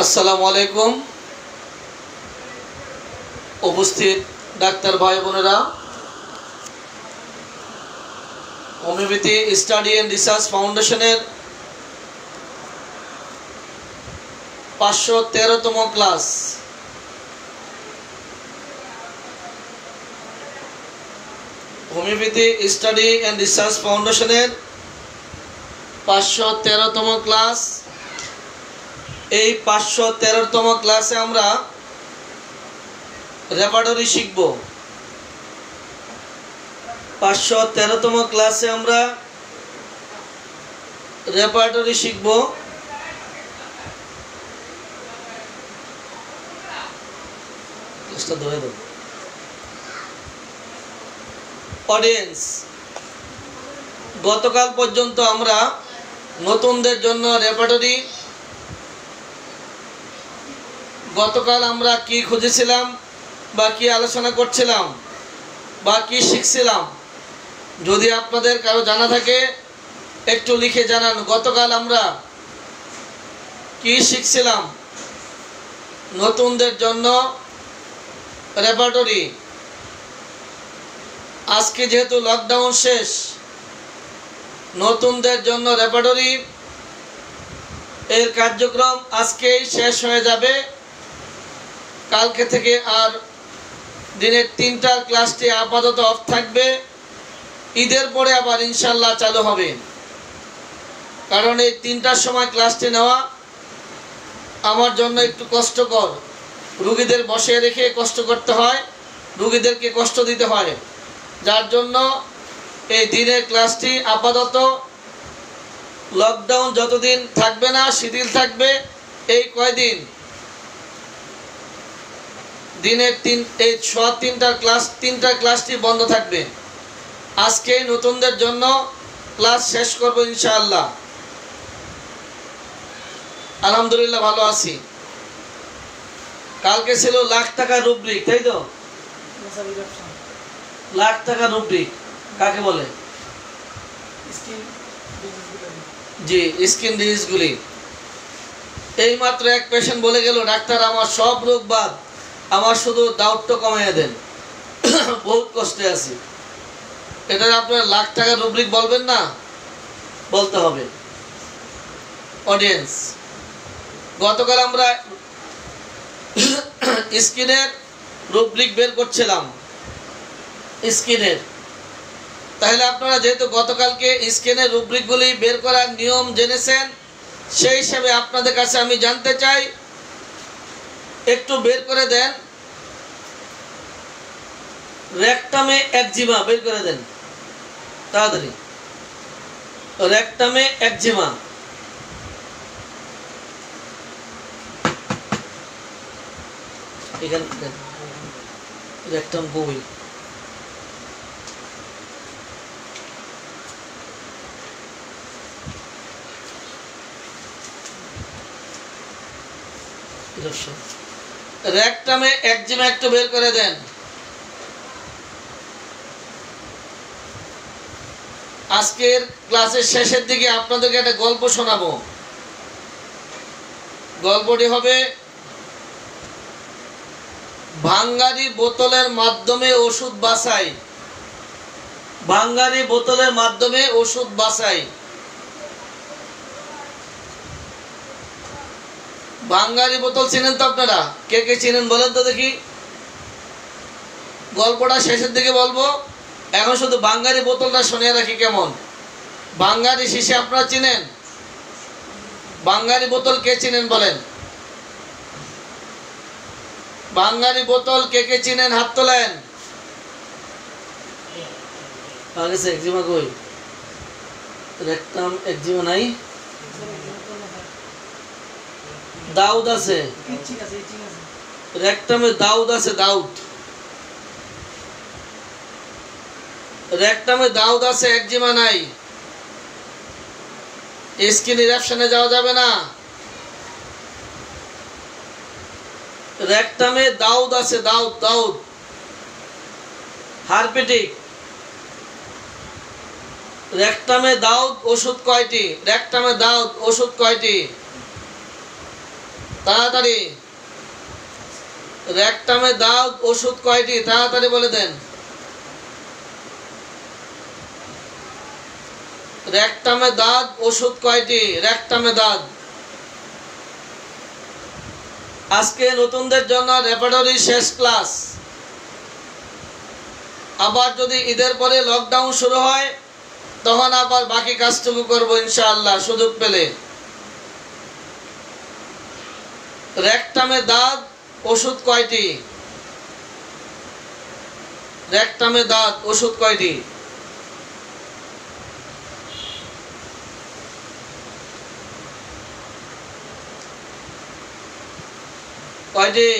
আসসালামু আলাইকুম। উপস্থিত ডাক্তার ভাই বোনেরা, হোমিওপ্যাথি স্টাডি অ্যান্ড রিসার্চ ফাউন্ডেশনের 513তম class homeopathy study and research ফাউন্ডেশনের 513তম ক্লাস। এই 513তম ক্লাসে আমরা রেপার্টরি শিখব। 513তম ক্লাসে আমরা রেপার্টরি শিখব। অডিয়েন্স, গতকাল পর্যন্ত আমরা নতুনদের জন্য রেপার্টরি, গতকাল আমরা কি খুঁজেছিলাম বা কি আলোচনা করছিলাম বা কি শিখছিলাম, যদি আপনাদের কারো জানা থাকে একটু লিখে জানান। গতকাল আমরা কি শিখছিলাম? নতুনদের জন্য রেপার্টরি। আজকে যেহেতু লকডাউন শেষ, নতুনদের জন্য রেপার্টরি এর কার্যক্রম আজকেই শেষ হয়ে যাবে। কালকে থেকে আর দিনের 3টা ক্লাসটি আপাতত অফ থাকবে। ঈদের পরে আবার ইনশাল্লাহ চালু হবে। কারণ এই 3টার সময় ক্লাসটি নেওয়া আমার জন্য একটু কষ্টকর। রুগীদের বসে রেখে কষ্ট করতে হয়, রুগীদেরকে কষ্ট দিতে হয়, যার জন্য এই দিনের ক্লাসটি আপাতত লকডাউন যতদিন থাকবে না, শিথিল থাকবে, এই কয়দিন দিনের এই 3টা ক্লাসটি বন্ধ থাকবে। আজকে নতুনদের জন্য ক্লাস শেষ করব ইনশাআল্লাহ। আলহামদুলিল্লাহ ভালো আছি। কালকে ছিল লাখ টাকা রুব্রিক, তাই তো? লাখ টাকা রুব্রিক কাকে বলে? জি, স্কিন ডিজিজগুলি। এই মাত্র এক পেশেন্ট বলে গেল, ডাক্তার আমার সব রোগ বাদ, আমার শুধু দাউটটা কমাইয়া দেন, বহুত কষ্টে আছি। এটা আপনার লাখ টাকা রুব্রিক বলবেন না? বলতে হবে। অডিয়েন্স, গতকাল আমরা স্কিনের রুব্রিক বের করছিলাম, স্কিনের। তাহলে আপনারা যেহেতু গতকালকে স্কিনের রুব্রিকগুলি বের করার নিয়ম জেনেছেন, সেই হিসাবে আপনাদের কাছে আমি জানতে চাই, একটু বের করে দেন। রেকটামে একজিমা বের করে দেন তাড়াতাড়ি। রেকটামে একজিমা, এখানে রেকটাম কই? রেকটামে একজিমা একটু বের করে দেন। আজকের ক্লাসের শেষের দিকে আপনাদেরকে একটা গল্প শোনাবো। গল্পটি হবে ভাঙ্গারি বোতলের মাধ্যমে ওষুধ বাছাই। ভাঙ্গারি বোতলের মাধ্যমে ওষুধ বাছাই। ভাঙ্গারি বোতল চিনেন তো আপনারা? কে কে চিনেন বলেন তো দেখি। গল্পটা শেষের দিকে বলবো, এখন শুধু ভাঙ্গারি বোতলটা শুনিয়ে রাখি কেমন। ভাঙ্গারি শিশি আপনারা চিনেন? ভাঙ্গারি বোতল কে চিনেন বলেন? ভাঙ্গারি বোতল কে কে চিনেন হাত তোলেন। একজিমা কই? রেকটাম একজিমা নাই? দাউদ আছে, রেকটামে দাউদ আছে, দাউদ। রেকটামে দাউদ আছে, একজিমা নাই। স্কিন ইরাপশনে যাওয়া যাবে না। রেকটামে দাউদ আছে, দাউদ দাউদ। হারপেটিক। রেকটামে দাউদ ওষুধ কয়টি? রেকটামে দাউদ ওষুধ কয়টি? তাড়াতাড়ি। রেকটামে দাঁত ওষুধ কয়টি? তাড়াতাড়ি বলে দেন। রেকটামে দাঁত ওষুধ কয়টি? রেকটামে দাঁত। আজকে নতুনদের জন্য রেপার্টরি শেষ ক্লাস। আবার যদি ঈদের পরে লকডাউন শুরু হয় তখন আবার বাকি কাজটুকু করবো ইনশাআল্লাহ সুযোগ পেলে। রেকটামে দাঁত ওষুধ কয়টি? রেকটামে দাঁত ওষুধ কয়টি? কয়টি?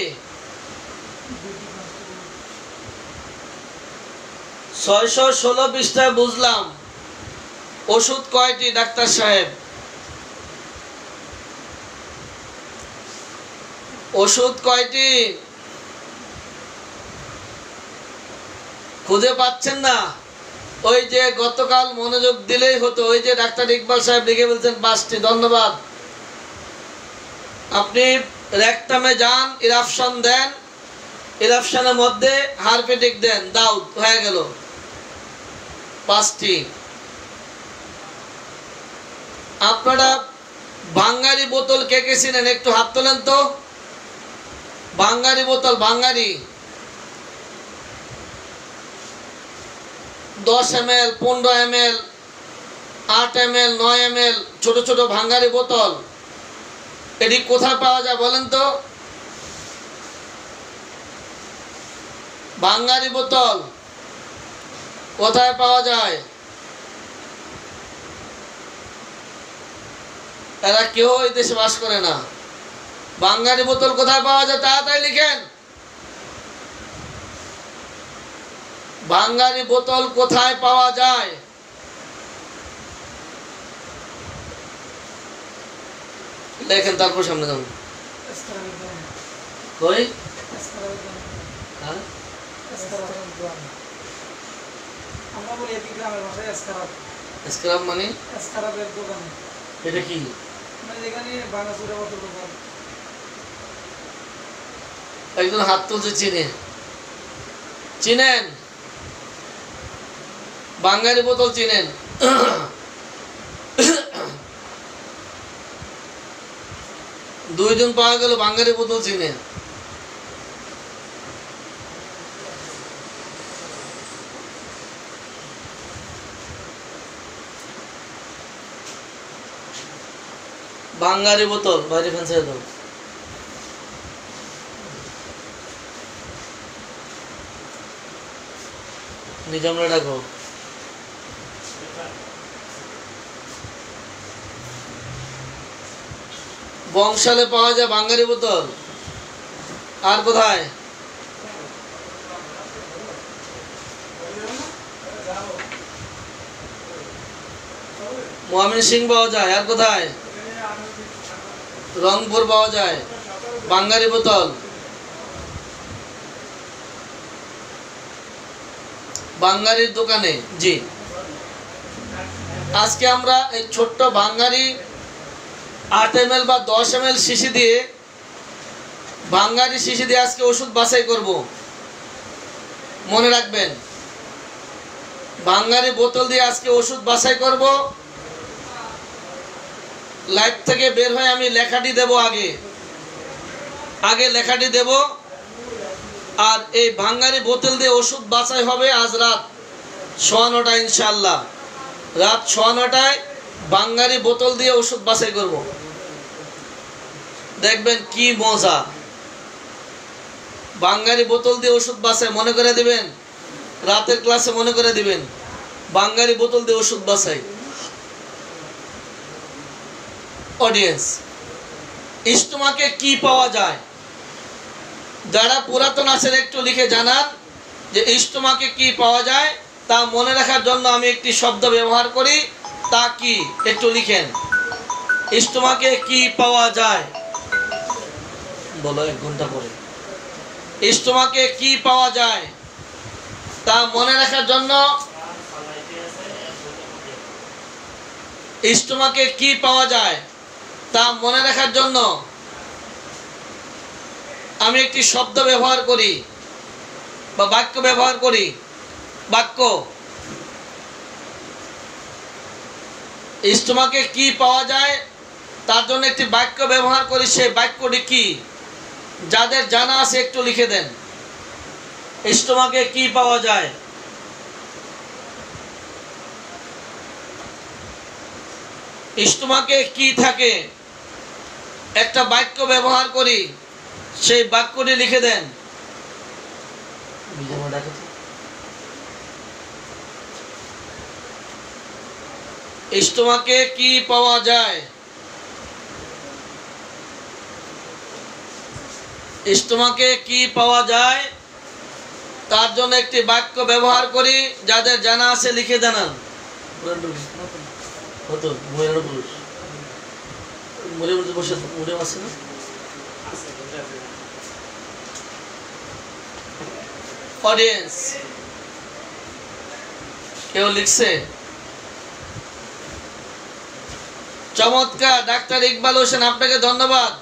616 পৃষ্ঠায় বুঝলাম। ওষুধ কয়টি ডাক্তার সাহেব? ওষুধ কয়টি? খুঁজে পাচ্ছেন না? ওই যে গতকাল মনোযোগ দিলেই হতো। ওই যে ডাক্তার ইকবাল সাহেব লিখে বলছেন 5টি। ধন্যবাদ। আপনি রেকটামে যান, ইরাপশন দেন, ইরাপশনের মধ্যে হারপেটিক দেন, দাউদ হয়ে গেল 5টি। আপনারা বাঙ্গারি বোতল কে কে চিনেন? একটু হাত তোলেন তো। বাঙ্গারি বোতল, বাঙ্গারি 10 ml, 15 ml, 8 ml, 9 ml ছোট ছোট ভাঙ্গারি বোতল। এটি কোথায় পাওয়া যায় বলেন তো? বাঙ্গারি বোতল কোথায় পাওয়া যায়? এরা কেউ এই দেশে বাস করে না। বাঙ্গারি বোতল কোথায় পাওয়া যায়? তাড়াতাড়ি লিখেন। বাঙ্গারি বোতল কোথায় পাওয়া যায়? লেখেন, তারপর সামনে যান। কই? স্ক্রাব মানে? এটা কি? একজন হাত তুলছে, চিনে? চিনেন? বাঙ্গারি বোতল চিনেন? দুইজন পাওয়া গেল বাঙ্গারি বোতল চিনে। বাঙ্গারি বোতল বাইরে ফেলছে দাও। নিজামরা ডাকো। বংশালে পাওয়া যায় বাঙ্গারি বোতল। আর কোথায়? ময়মনসিংহ পাওয়া যায়। আর কোথায়? রংপুর পাওয়া যায় বাঙ্গারি বোতল। বাঙ্গারির দোকানে। জি, আজকে আমরা এই ছোট্ট বাঙ্গারি 8 ml বা 10 ml শিশি দিয়ে, বাঙ্গারি শিশি দিয়ে আজকে ওষুধ বাছাই করব। মনে রাখবেন, বাঙ্গারি বোতল দিয়ে আজকে ওষুধ বাছাই করব। লাইভ থেকে বের হয়ে আমি লেখাটি দেব, আগে লেখাটি দেব। আর এই বাঙ্গারি বোতল দিয়ে ওষুধ বাছাই হবে আজ রাত 9:15 ইনশাআল্লাহ। রাত 9:15 বাঙ্গারি বোতল দিয়ে ওষুধ বাছাই করব। দেখবেন কি মজা। বাঙ্গারি বোতল দিয়ে ওষুধ বাছাই মনে করে দিবেন, রাতের ক্লাসে মনে করে দিবেন। বাঙ্গারি বোতল দিয়ে ওষুধ বাছাই। অডিয়েন্স, স্টোমাকে কি পাওয়া যায়? যারা পুরাতন আছেন একটু লিখে জানান যে স্টোমাকে কি পাওয়া যায়। তা মনে রাখার জন্য আমি একটি শব্দ ব্যবহার করি, তা কি একটু লিখেন। স্টোমাকে কি পাওয়া যায় বলো 1 ঘন্টা পরে। স্টোমাকে কি পাওয়া যায় তা মনে রাখার জন্য, স্টোমাকে কি পাওয়া যায় তা মনে রাখার জন্য আমি একটি শব্দ ব্যবহার করি বা বাক্য ব্যবহার করি, বাক্য স্টোমাকে কি পাওয়া যায় তার জন্য একটি বাক্য ব্যবহার করি, সেই বাক্যটি কি? যাদের জানা আছে একটু লিখে দেন। স্টোমাকে কি পাওয়া যায়? স্টোমাকে কি থাকে? একটা বাক্য ব্যবহার করি, সেই বাক্যটি লিখে দেন। স্টোমাকে কি পাওয়া যায়? স্টোমাকে কি পাওয়া যায় তার জন্য একটি বাক্য ব্যবহার করি, যাদের জানা আছে লিখে জানান। অডিয়েন্স কেউ লিখছে? চমৎকার ডাক্তার ইকবাল হোসেন, আপনাকে ধন্যবাদ।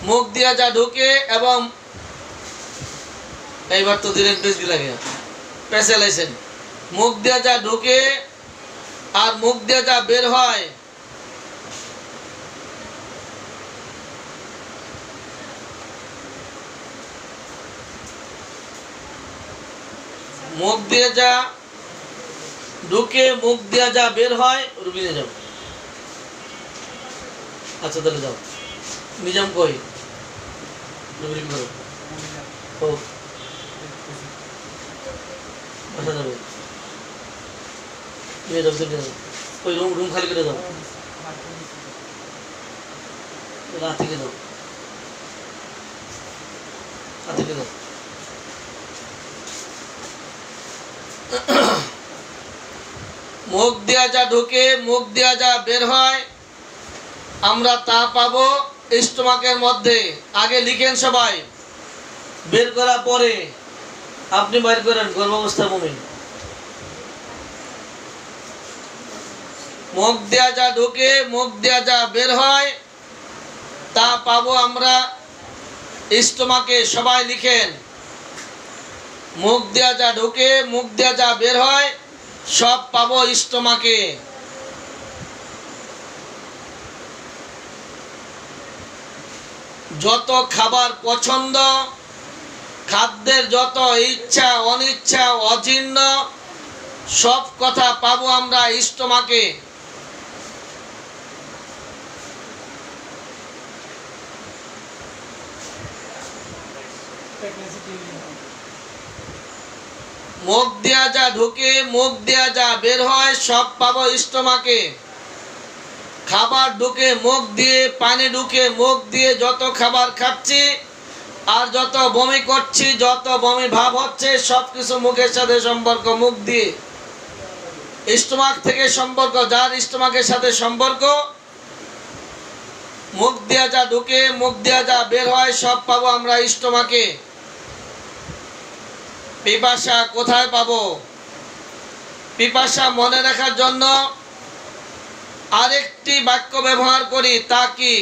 মুখ দিয়া যা ঢুকে এবং এইবার তো দিলেন লাগে পেঁচালাইছেন। মুখ দিয়া যা ঢুকে আর মুখ দিয়া যা বের হয়, মুখ দিয়ে যা ঢুকে মুখ দিয়া যা বের হয়। রুবিনে যাও। আচ্ছা তাহলে যাও। নিজাম কই? রুবিন করো। ও আচ্ছা যাবে। নিয়ে যাও, নিয়ে যাও। ওই রুম খালি করে দাও। রাত থেকে দাও, রাত থেকে দাও। মুখ দিয়া যা ঢুকে মুখ দিয়া যা বের হয়, আমরা তা পাবো স্টোমাকের মধ্যে। আগে লিখেন সবাই, বের করার পরে আপনি বের করেন গর্ভাবস্থা মুমিন। মুখ দিয়া যা ঢুকে মুখ দিয়া যা বের হয়, তা পাবো আমরা স্টোমাকে। সবাই লিখেন, মুখ দিয়া যা ঢুকে মুখ দিয়া যা বের হয়, সব পাবো স্টোমাকে। যত খাবার পছন্দ, খাদ্যের যত ইচ্ছা অনিচ্ছা অজীর্ণ, সব কথা পাবো আমরা স্টোমাকে। মুখ দিয়া যা ঢুকে মুখ দিয়া যা বের হয়, সব পাবো স্টোমাকে। খাবার ঢুকে মুখ দিয়ে, পানি ঢুকে মুখ দিয়ে, যত খাবার খাচ্ছি আর যত বমি করছি, যত বমি ভাব হচ্ছে, সবকিছু মুখের সাথে সম্পর্ক। মুখ দিয়ে স্টোমাক থেকে সম্পর্ক, যার স্টোমাকের সাথে সম্পর্ক। মুখ দিয়া যা ঢুকে মুখ দিয়া যা বের হয়, সব পাবো আমরা স্টোমাকে। পিপাসা কোথায় পাবো? পিপাসা মনে রাখার জন্য আরেকটি বাক্য ব্যবহার করি, তা কি?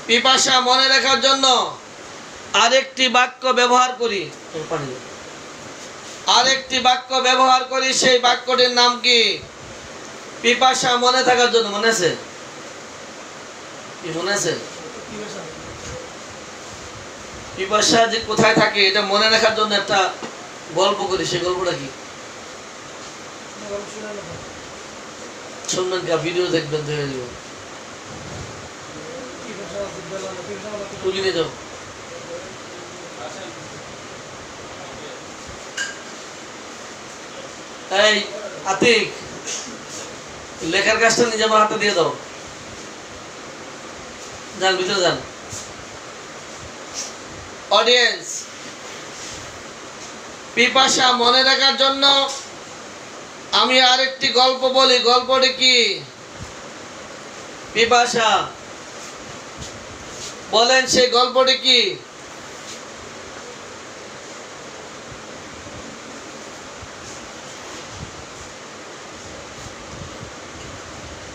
পিপাসা মনে রাখার জন্য আরেকটি বাক্য ব্যবহার করি, আরেকটি বাক্য ব্যবহার করি, সেই বাক্যটির নাম কি? পিপাসা মনে থাকার জন্য। মনে আছে? কি মনে আছে? পিপাসা যে কোথায় থাকে এটা মনে রাখার জন্য একটা গল্প করি, সেই গল্পটা কি শুনবেন? ভিডিও দেখবেন, দেখে দিব। তুলি নিয়ে যাও। এই আতিক, লেখার কাজটা নিজে আমার হাতে দিয়ে দাও। যান ভিতরে যান। অডিয়েন্স, পিপাসা মনে রাখার জন্য আমি আরেকটি গল্প বলি। গল্পটি কি? পিপাসা বলেন, সেই গল্পটি কি?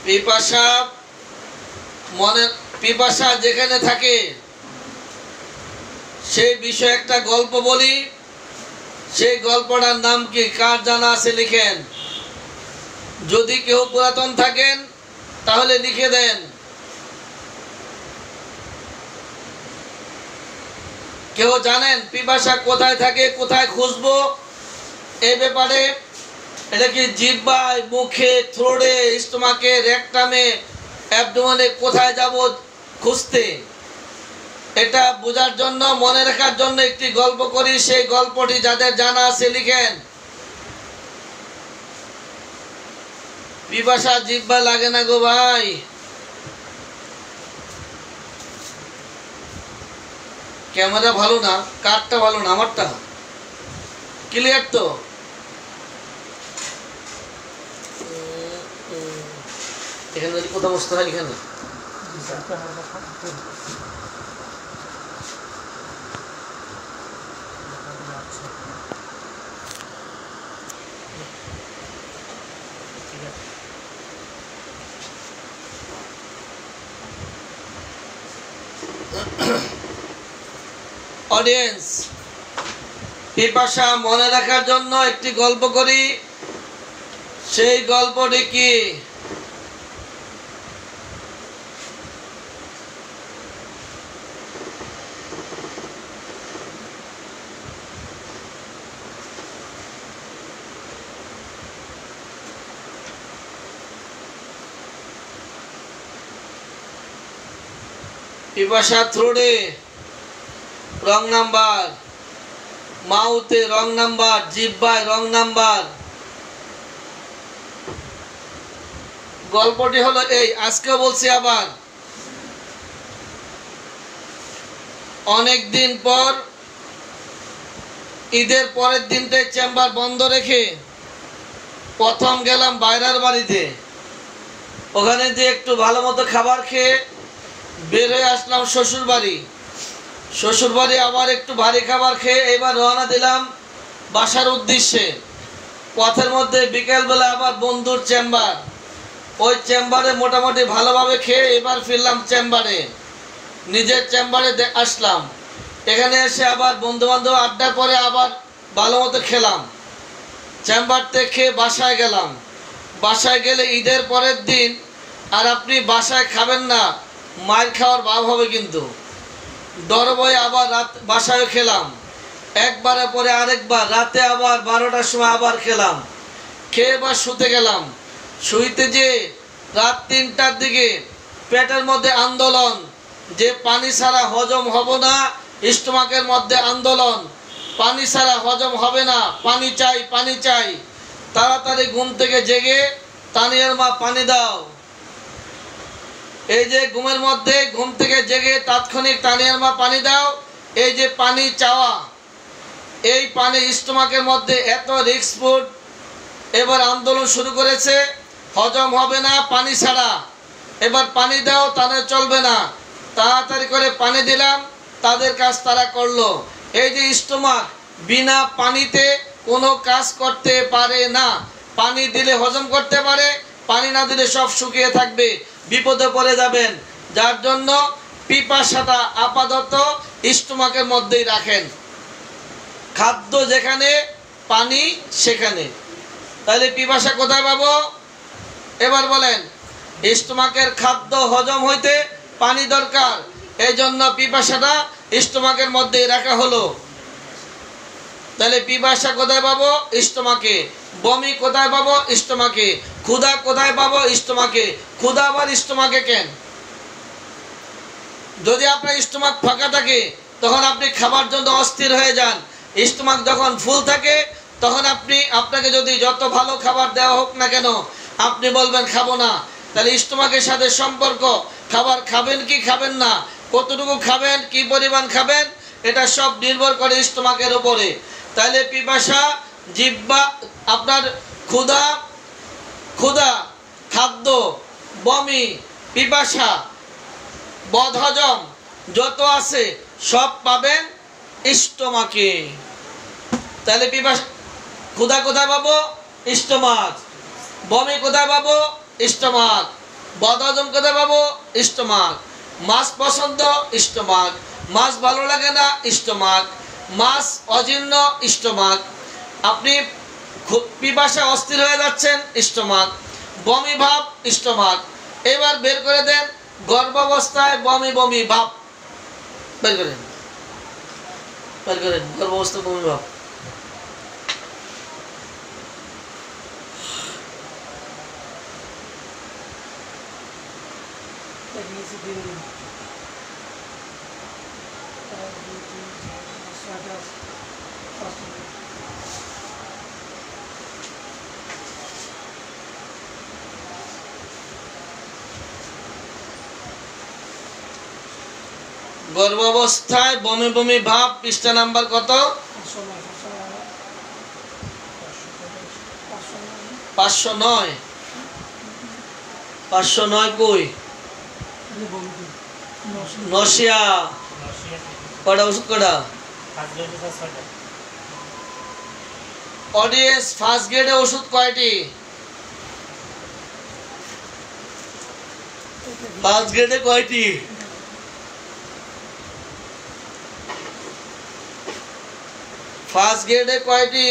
পিপাসা মনে, পিপাসা যেখানে থাকে সেই বিষয়ে একটা গল্প বলি। সেই গল্পটার নাম কি, কার জানা আছে লিখেন। যদি কেউ পুরাতন থাকেন তাহলে লিখে দেন। কেউ জানেন পিপাসা কোথায় থাকে, কোথায় খুঁজবো এই ব্যাপারে? এটা কি জিহ্বায়, মুখে, থ্রোডে, স্টোমাকে, রেকটামে, অ্যাবডোমেনে কোথায় যাব খুঁজতে? এটা বোঝার জন্য, মনে রাখার জন্য একটি গল্প করি। সেই গল্পটি যাদের জানা আছে লিখেন। পিপাসা জিহ্বা লাগে না গো ভাই। ক্যামেরা ভালো না, কাঠটা ভালো না, আমারটা ক্লিয়ার তো? এখানে যদি কোথাও বসতে হয় এখানে। অডিয়েন্স, পিপাসা মনে রাখার জন্য একটি গল্প করি। সেই গল্পটি কি? পিপাসা থ্রোডে রং নাম্বার, মাউথে রং নাম্বার, জিহ্বায় রং নাম্বার। গল্পটি হলো এই, আজকে বলছি আবার। অনেক দিন পর, ঈদের পরের দিনটাই চেম্বার বন্ধ রেখে প্রথম গেলাম বাইরের বাড়িতে। ওখানে যে একটু ভালো মতো খাবার খেয়ে বের হয়ে আসলাম শ্বশুর বাড়ি। শ্বশুর বাড়ি আবার একটু ভারী খাবার খেয়ে এবার রওনা দিলাম বাসার উদ্দেশ্যে। পথের মধ্যে বিকেলবেলা আবার বন্ধুর চেম্বার। ওই চেম্বারে মোটামুটি ভালোভাবে খেয়ে এবার ফিরলাম চেম্বারে, নিজের চেম্বারে আসলাম। এখানে এসে আবার বন্ধু বান্ধব আড্ডা করে আবার ভালো মতো খেলাম। চেম্বার থেকে খেয়ে বাসায় গেলাম। বাসায় গেলে ঈদের পরের দিন আর আপনি বাসায় খাবেন না, মার খাওয়ার ভাব হবে কিন্তু। ডর ভয়ে আবার রাত বাসায় খেলাম। একবারে পরে আরেকবার রাতে আবার 12টার সময় আবার খেলাম। খেয়ে এবার শুতে গেলাম। শুইতে যে রাত 3টার দিকে পেটের মধ্যে আন্দোলন, যে পানি ছাড়া হজম হবে না। স্টোমাকের মধ্যে আন্দোলন, পানি ছাড়া হজম হবে না, পানি চাই, পানি চাই। তাড়াতাড়ি ঘুম থেকে জেগে তানিয়ার মা পানি দাও। এই যে ঘুমের মধ্যে ঘুম থেকে জেগে তাৎক্ষণিক তানিয়ার মা পানি দাও, এই যে পানি চাওয়া, এই পানি স্টোমাকের মধ্যে এত রিস্ক ফুড। এবার আন্দোলন শুরু করেছে, হজম হবে না পানি ছাড়া। এবার পানি দাও, তাদের চলবে না। তাড়াতাড়ি করে পানি দিলাম, তাদের কাজ তারা করলো। এই যে স্টোমাক বিনা পানিতে কোনো কাজ করতে পারে না। পানি দিলে হজম করতে পারে, পানি না দিলে সব শুকিয়ে থাকবে, বিপদে পড়ে যাবেন। যার জন্য পিপাসাটা আপাতত স্টোমাকের মধ্যেই রাখেন। খাদ্য যেখানে, পানি সেখানে। তাহলে পিপাসা কোথায় পাবো? এবার বলেন। স্টোমাকের খাদ্য হজম হইতে পানি দরকার, এই জন্য পিপাসাটা স্টোমাকের মধ্যেই রাখা হলো। তাহলে পিপাসা কোথায় পাবো? স্টোমাকে। বমি কোথায় পাবো? স্টোমাকে। ক্ষুধা কোথায় পাবো? স্টোমাকে। ক্ষুধা আবার স্টোমাকে কেন? যদি আপনার স্টোমাক ফাঁকা থাকে তখন আপনি খাবার জন্য অস্থির হয়ে যান। স্টোমাক যখন ফুল থাকে তখন আপনাকে যদি যত ভালো খাবার দেওয়া হোক না কেন আপনি বলবেন খাবো না। তাহলে স্টোমাকের সাথে সম্পর্ক, খাবার খাবেন কি খাবেন না, কতটুকু খাবেন, কি পরিমাণ খাবেন, এটা সব নির্ভর করে স্টোমাকের উপরে। তাহলে পিপাসা, জিহ্বা, আপনার ক্ষুধা, খাদ্য, বমি, পিপাসা, বদহজম যত আছে সব পাবেন স্টোমাকে। তাহলে পিপাসা, ক্ষুধা কোথায় পাবো? স্টোমাক। বমি কোথায় পাবো? স্টোমাক। বদহজম কোথায় পাবো? স্টোমাক। মাছ পছন্দ? স্টোমাক। মাছ ভালো লাগে না, স্টোমাক। মাছ অজীর্ণ, স্টোমাক। আপনি খুব পিপাসা অস্থির হয়ে যাচ্ছেন, স্টোমাক। বমি ভাব, স্টোমাক। এবার বের করে দেন গর্ভাবস্থায় বমি বমি ভাব। বের করেন, বের করেন গর্ভাবস্থায় বমি ভাব। গর্ভাবস্থায় বমি বমি ভাব, পৃষ্ঠা নাম্বার কত? 509। 509 কই? নশিয়া। কটা ওষুধ কটা? অডিয়েন্স ফার্স্ট গ্রেডে ওষুধ কয়টি? ফার্স্ট গ্রেডে কয়টি? ফার্স্ট গ্রেডে কয়টি?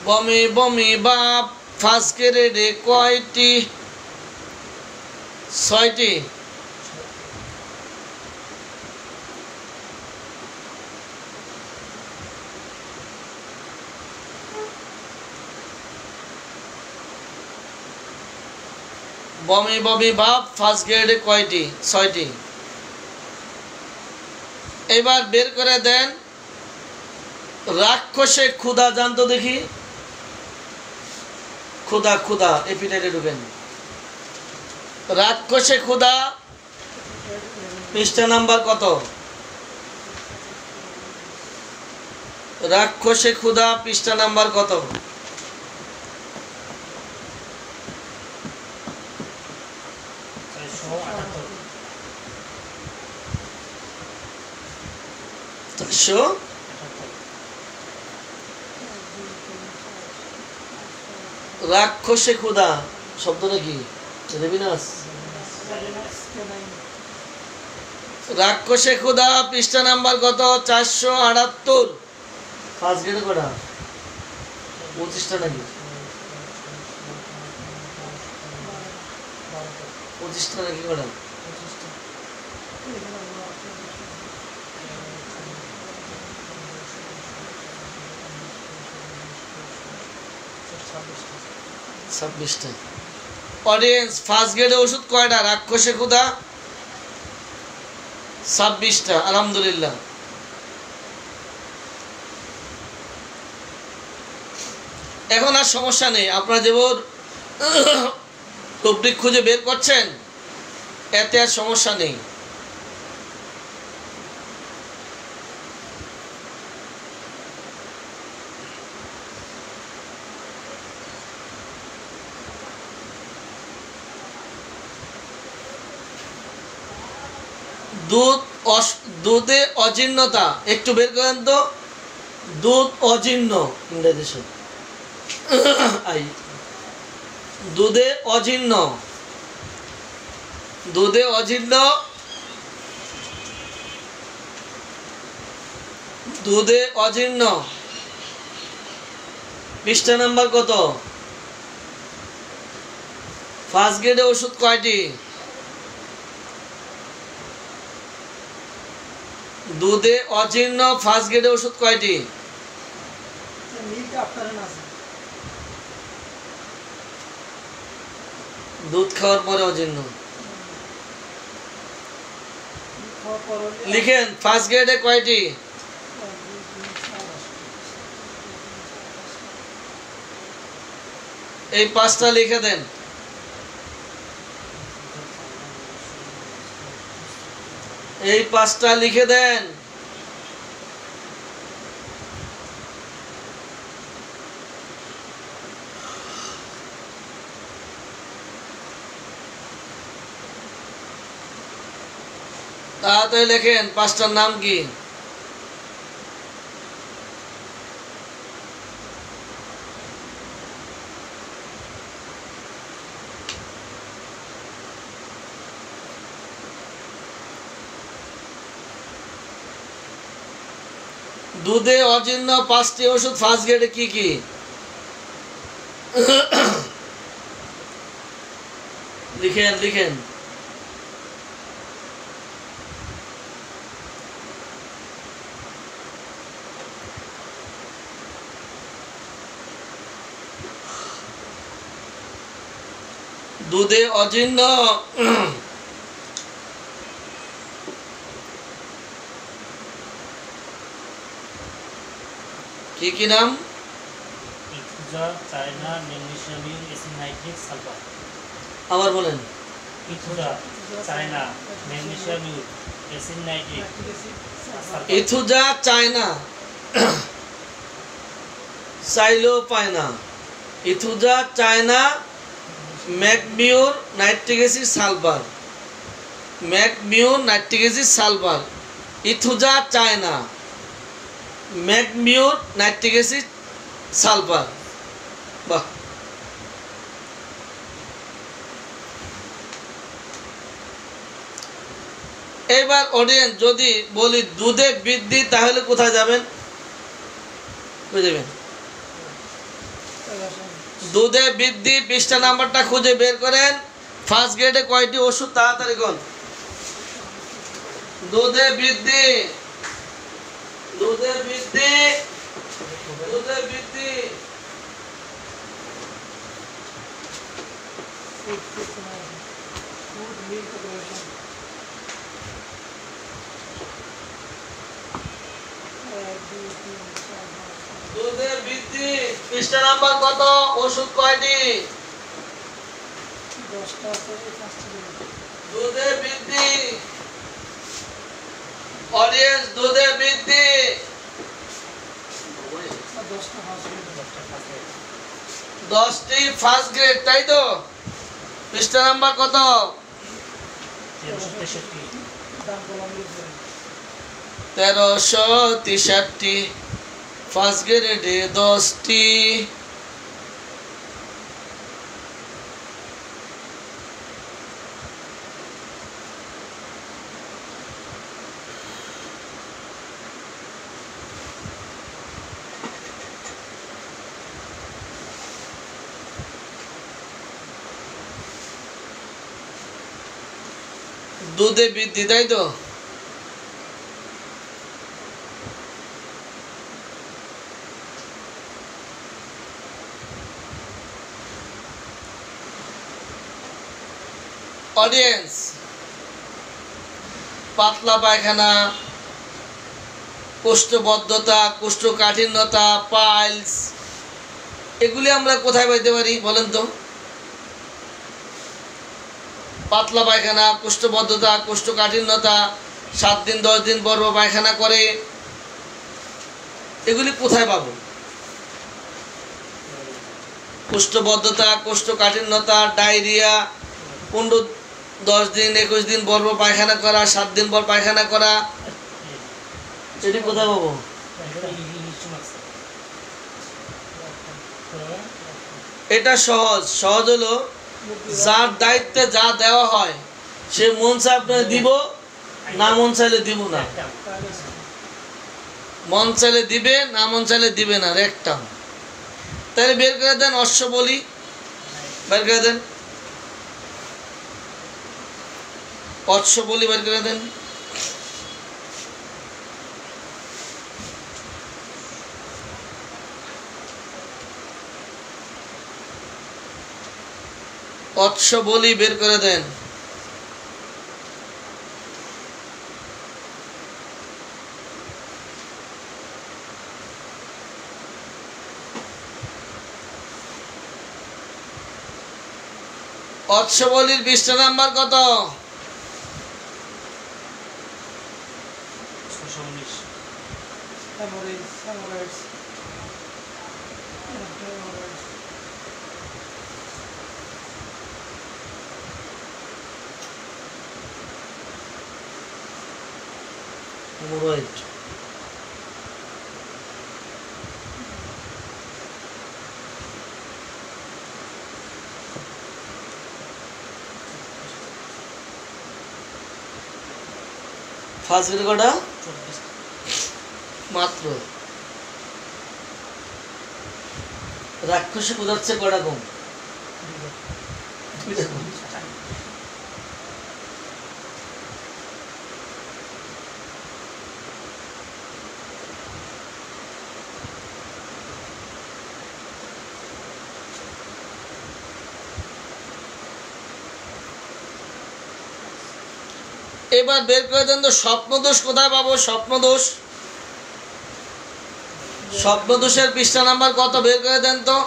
বমি বমি ভাব ফার্স্ট গ্রেডে কয়টি? 6টি। বমি বমি ভাব ফার্স্ট গ্রেডে কয়টি? 6টি। এবার বের করে দেন রাক্ষসে ক্ষুধা। জানতো দেখি, ক্ষুধা ক্ষুধা এপিটাইটে ঢুকেন। রাক্ষসে ক্ষুধা পৃষ্ঠা নাম্বার কত? রাক্ষসে ক্ষুধা পৃষ্ঠা নাম্বার কত? রাক্ষসে ক্ষুধা শব্দটা কি? রেভিনাস। রাক্ষসে ক্ষুধা পৃষ্ঠা নাম্বার কত? 478। ফার্স্ট গ্রেডে কটা? 25টা নাকি? 25টা নাকি কটা? অডিয়েন্স ফার্স্ট গ্রেডে ওষুধ কয়টা? রাক্ষসে ক্ষুধা 26টা। আলহামদুলিল্লাহ। এখন আর সমস্যা নেই। আপনারা যেমন টপিক খুঁজে বের করছেন, এতে আর সমস্যা নেই। দুধে অজীর্ণতা একটু বের করেন তো। দুধ অজীর্ণ ইংরেজি শব্দ। দুধে অজীর্ণ, দুধে অজীর্ণ, দুধে অজীর্ণ পৃষ্ঠা নাম্বার কত? ফার্স্ট গ্রেডে ওষুধ কয়টি? দুধে অজীর্ণ ফার্স্ট গ্রেডে ওষুধ কয়টি? দুধ খাওয়ার পরে অজীর্ণ লিখেন। ফার্স্ট গ্রেডে কয়টি? এই 5টা লিখে দেন। এই 5টা লিখে দেন। তাড়াতাড়ি লেখেন। 5টার নাম কি? দুধে অজীর্ণ 5টি ওষুধ ফার্স্ট গ্রেডে কি কি? লিখেন লিখেন। দুধে অজীর্ণ কি কি নাম? Aethusa, China, magnesium, acid nitric, sulphur. আবার বলেন। Aethusa, China, magnesium, acid nitric, sulphur. Aethusa China, চাইলেও পায় না। Aethusa China, mag mur, nitric acid, sulphur. Mag mur, nitric acid, sulphur. Aethusa China, mag mur, nitric acid, sulphur. বাহ। এবার অডিয়েন্স যদি বলি দুধে বৃদ্ধি, তাহলে কোথায় যাবেন? বুঝবেন দুধে বৃদ্ধি পৃষ্ঠা নাম্বারটা খুঁজে বের করেন। ফার্স্ট গ্রেডে কয়টি ওষুধ? তাড়াতাড়ি কোন দুধে বৃদ্ধি, দুধে বৃদ্ধি, দুধে বৃদ্ধি। দুধে বৃদ্ধি পৃষ্ঠা নাম্বার কত? ওষুধ কয়টি? দুধে বৃদ্ধি অডিয়েন্স, দুধে বৃদ্ধি 10টি ফার্স্ট গ্রেড, তাই তো? পৃষ্ঠা নাম্বার কত? 1363 ফার্স্ট গ্রেডে 10টি। দুধে বৃদ্ধি, তাই তো? অডিয়েন্স, পাতলা পায়খানা, কোষ্ঠবদ্ধতা, কোষ্ঠকাঠিন্যতা, পাইলস, এগুলি আমরা কোথায় পাইতে পারি বলেন তো? পাতলা পায়খানা, কোষ্ঠবদ্ধতা, কোষ্ঠকাঠিন্যতা, 7 দিন 10 দিন পর পায়খানা করে, এগুলি কোথায় পাবো? কোষ্ঠবদ্ধতা, কোষ্ঠকাঠিন্যতা, ডায়রিয়া, 15-10 দিন 21 দিন পর পায়খানা করা, 7 দিন পর পায়খানা করা, এটি কোথায় পাবো? এটা সহজ। সহজ হলো যার দায়িত্বে যা দেওয়া হয় সে মন চাইলে দিব, না মন চাইলে দিব না। মন চাইলে দিবে, না মন চাইলে দিবে না, একটা। তাহলে বের করে দেন অশ্ব বলি, বের করে দেন অশ্ব বলি, বের করে দেন। অশ্ব বলি বের করে দেন। অশ্ব বলির পৃষ্ঠা নাম্বার কত? 619। Hemorrhoid. ফার্স্ট গ্রেড কটা? মাত্র। রাক্ষসে বোঝাচ্ছে কয়টা কম? দুইটা কম। এবার বের করে দেন তো স্বপ্নদোষ কোথায় পাবো? স্বপ্নদোষ, স্বপ্নদোষের পৃষ্ঠা নাম্বার কত বের করে দেন তো।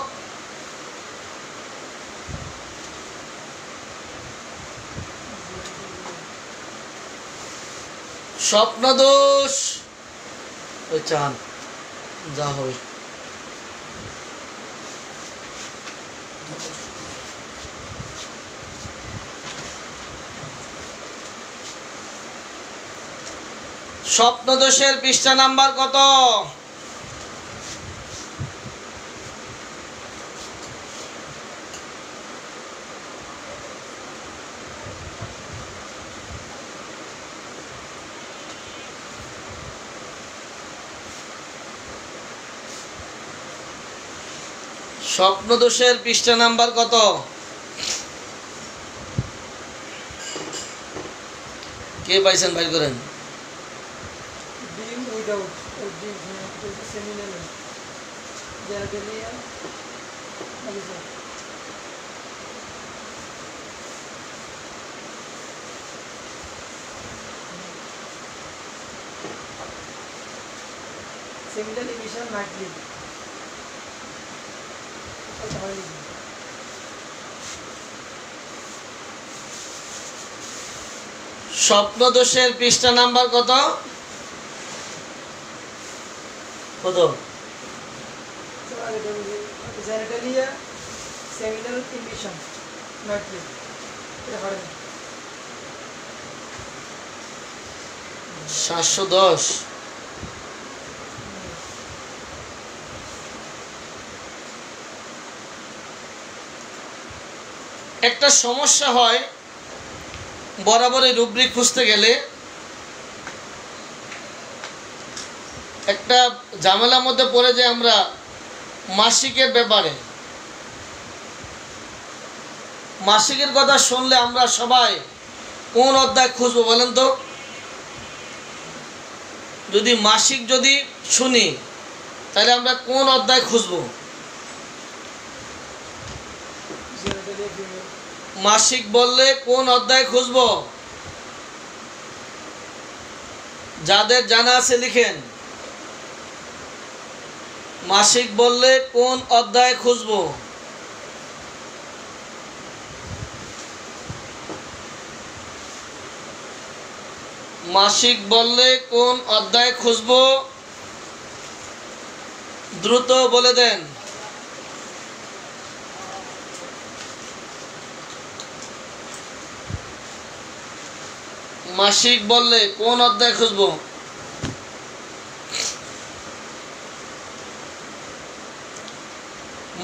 স্বপ্নদোষ ওই চান যা হবে। স্বপ্নদোষের পৃষ্ঠা নাম্বার কত? স্বপ্নদোষের পৃষ্ঠা নাম্বার কত? কে পাইছেন বাইর করেন। স্বপ্নদোষের পৃষ্ঠা নাম্বার কত? কত? সাতশো দশ। একটা সমস্যা হয় বরাবরই রুব্রিক খুঁজতে গেলে, একটা ঝামেলার মধ্যে পড়ে যে আমরা মাসিকের ব্যাপারে। মাসিকের কথা শুনলে আমরা সবাই কোন অধ্যায় খুঁজবো বলেন তো? যদি মাসিক যদি শুনি তাহলে আমরা কোন অধ্যায় খুঁজবো? মাসিক বললে কোন অধ্যায় খুঁজবো? যাদের জানা আছে লিখেন। মাসিক বললে কোন অধ্যায় খুঁজবো? মাসিক বললে কোন অধ্যায় খুঁজবো? দ্রুত বলে দেন। মাসিক বললে কোন অধ্যায় খুঁজবো?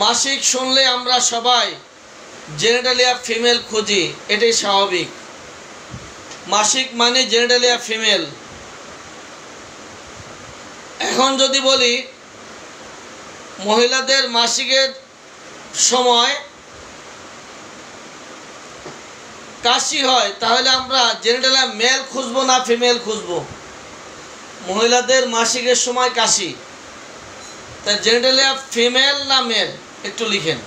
মাসিক শুনলে আমরা সবাই জেনেটালিয়া ফিমেল খুঁজি, এটাই স্বাভাবিক। মাসিক মানে জেনেটালিয়া ফিমেল। এখন যদি বলি মহিলাদের মাসিকের সময় কাশি হয়, তাহলে আমরা জেনেটালিয়া মেল খুঁজবো না ফিমেল খুঁজবো? মহিলাদের মাসিকের সময় কাশি, তাই জেনেটালিয়া ফিমেল না মেল একটু লিখেন।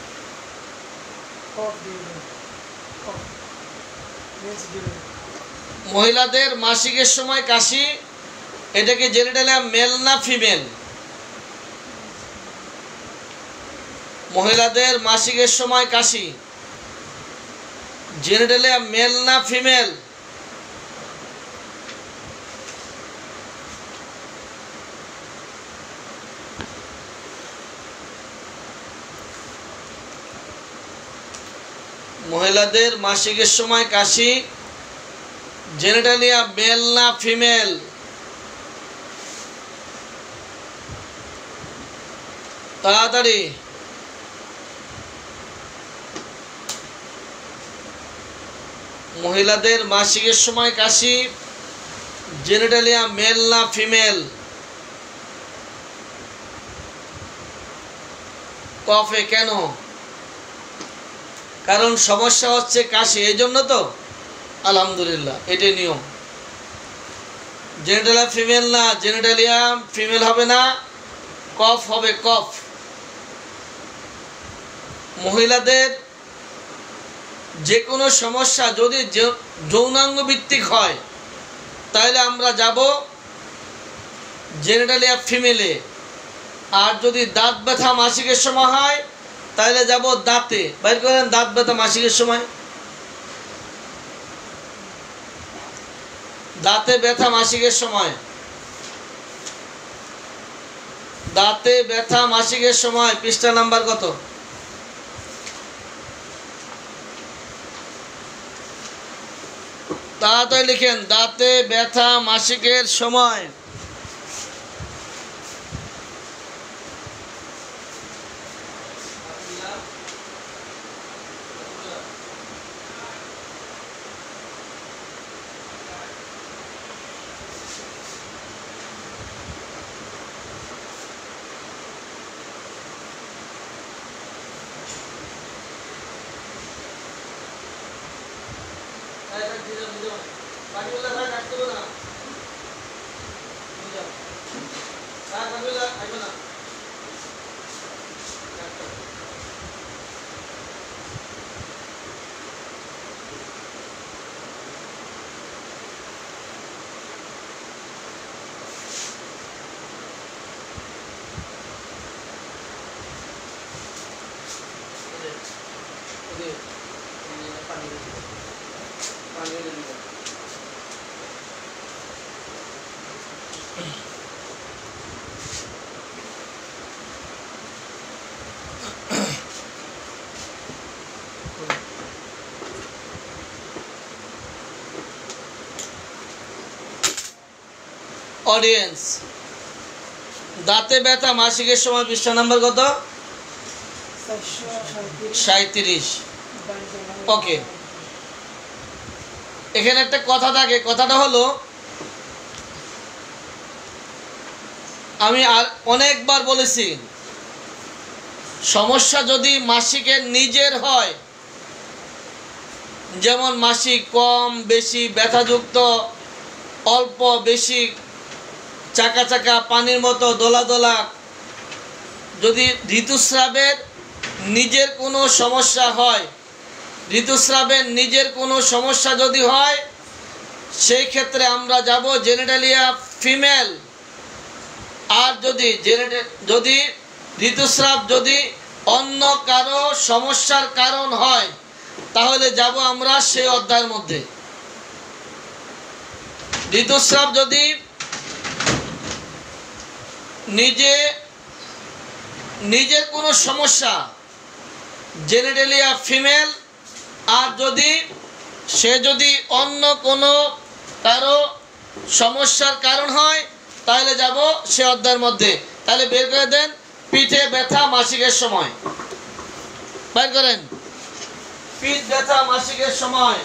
মহিলাদের মাসিকের সময় কাশি, এটাকে জেনেটালিয়া মেল না ফিমেল? মহিলাদের মাসিকের সময় কাশি, জেনেটালিয়া মেল না ফিমেল? মহিলাদের মাসিকের সময় কাশি, জেনেটালিয়া মেল না ফিমেল? তাড়াতাড়ি। মহিলাদের মাসিকের সময় কাশি, জেনেটালিয়া মেল না ফিমেল? কফে। কেন? কারণ সমস্যা হচ্ছে কাশি, এই জন্য তো। আলহামদুলিল্লাহ, এটাই নিয়ম। জেনেটালিয়া ফিমেল না, জেনেটালিয়া ফিমেল হবে না, কফ হবে, কফ। মহিলাদের যে কোনো সমস্যা যদি যৌনাঙ্গ ভিত্তিক হয় তাহলে আমরা যাব জেনেটালিয়া ফিমেলে। আর যদি দাঁত ব্যথা মাসিকের সময় হয় তাহলে যাব দাঁতে। বাইর করেন দাঁত ব্যথা মাসিকের সময়। দাঁতে ব্যথা মাসিকের সময়, দাঁতে ব্যথা মাসিকের সময় পৃষ্ঠা নাম্বার কত? তাড়াতাড়ি লিখেন, দাঁতে ব্যথা মাসিকের সময়। অডিয়েন্স, দাঁতে ব্যথা মাসিকের সময় পৃষ্ঠা নাম্বার কত? 37। ওকে, এখানে একটা কথা থাকে, কথাটা হলো আমি আর অনেকবার বলেছি, সমস্যা যদি মাসিকের নিজের হয়, যেমন মাসিক কম বেশি ব্যথাযুক্ত, অল্প বেশি, চাকা চাকা পানির মতো দোলা দোলা, যদি ঋতুস্রাবের নিজের কোনো সমস্যা হয়, ঋতুস্রাবের নিজের কোনো সমস্যা যদি হয়, সেই ক্ষেত্রে আমরা যাব জেনেটালিয়া ফিমেল। আর যদি ঋতুস্রাব যদি অন্য কারো সমস্যার কারণ হয় তাহলে যাব আমরা সেই অধ্যায়ের মধ্যে। ঋতুস্রাব যদি নিজের কোনো সমস্যা, জেনেটালিয়া ফিমেল, আর যদি অন্য কোনো কারো সমস্যার কারণ হয় তাহলে যাব সে অধ্যায়ের মধ্যে। তাহলে বের করে দেন, পিঠে ব্যথা মাসিকের সময়। বের করেন, পিঠ ব্যথা মাসিকের সময়।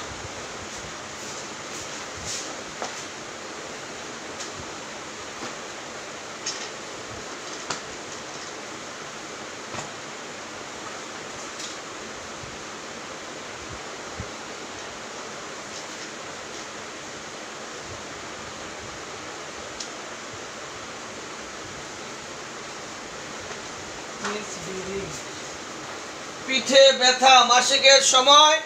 পিঠে ব্যথা মাসিকের সময়,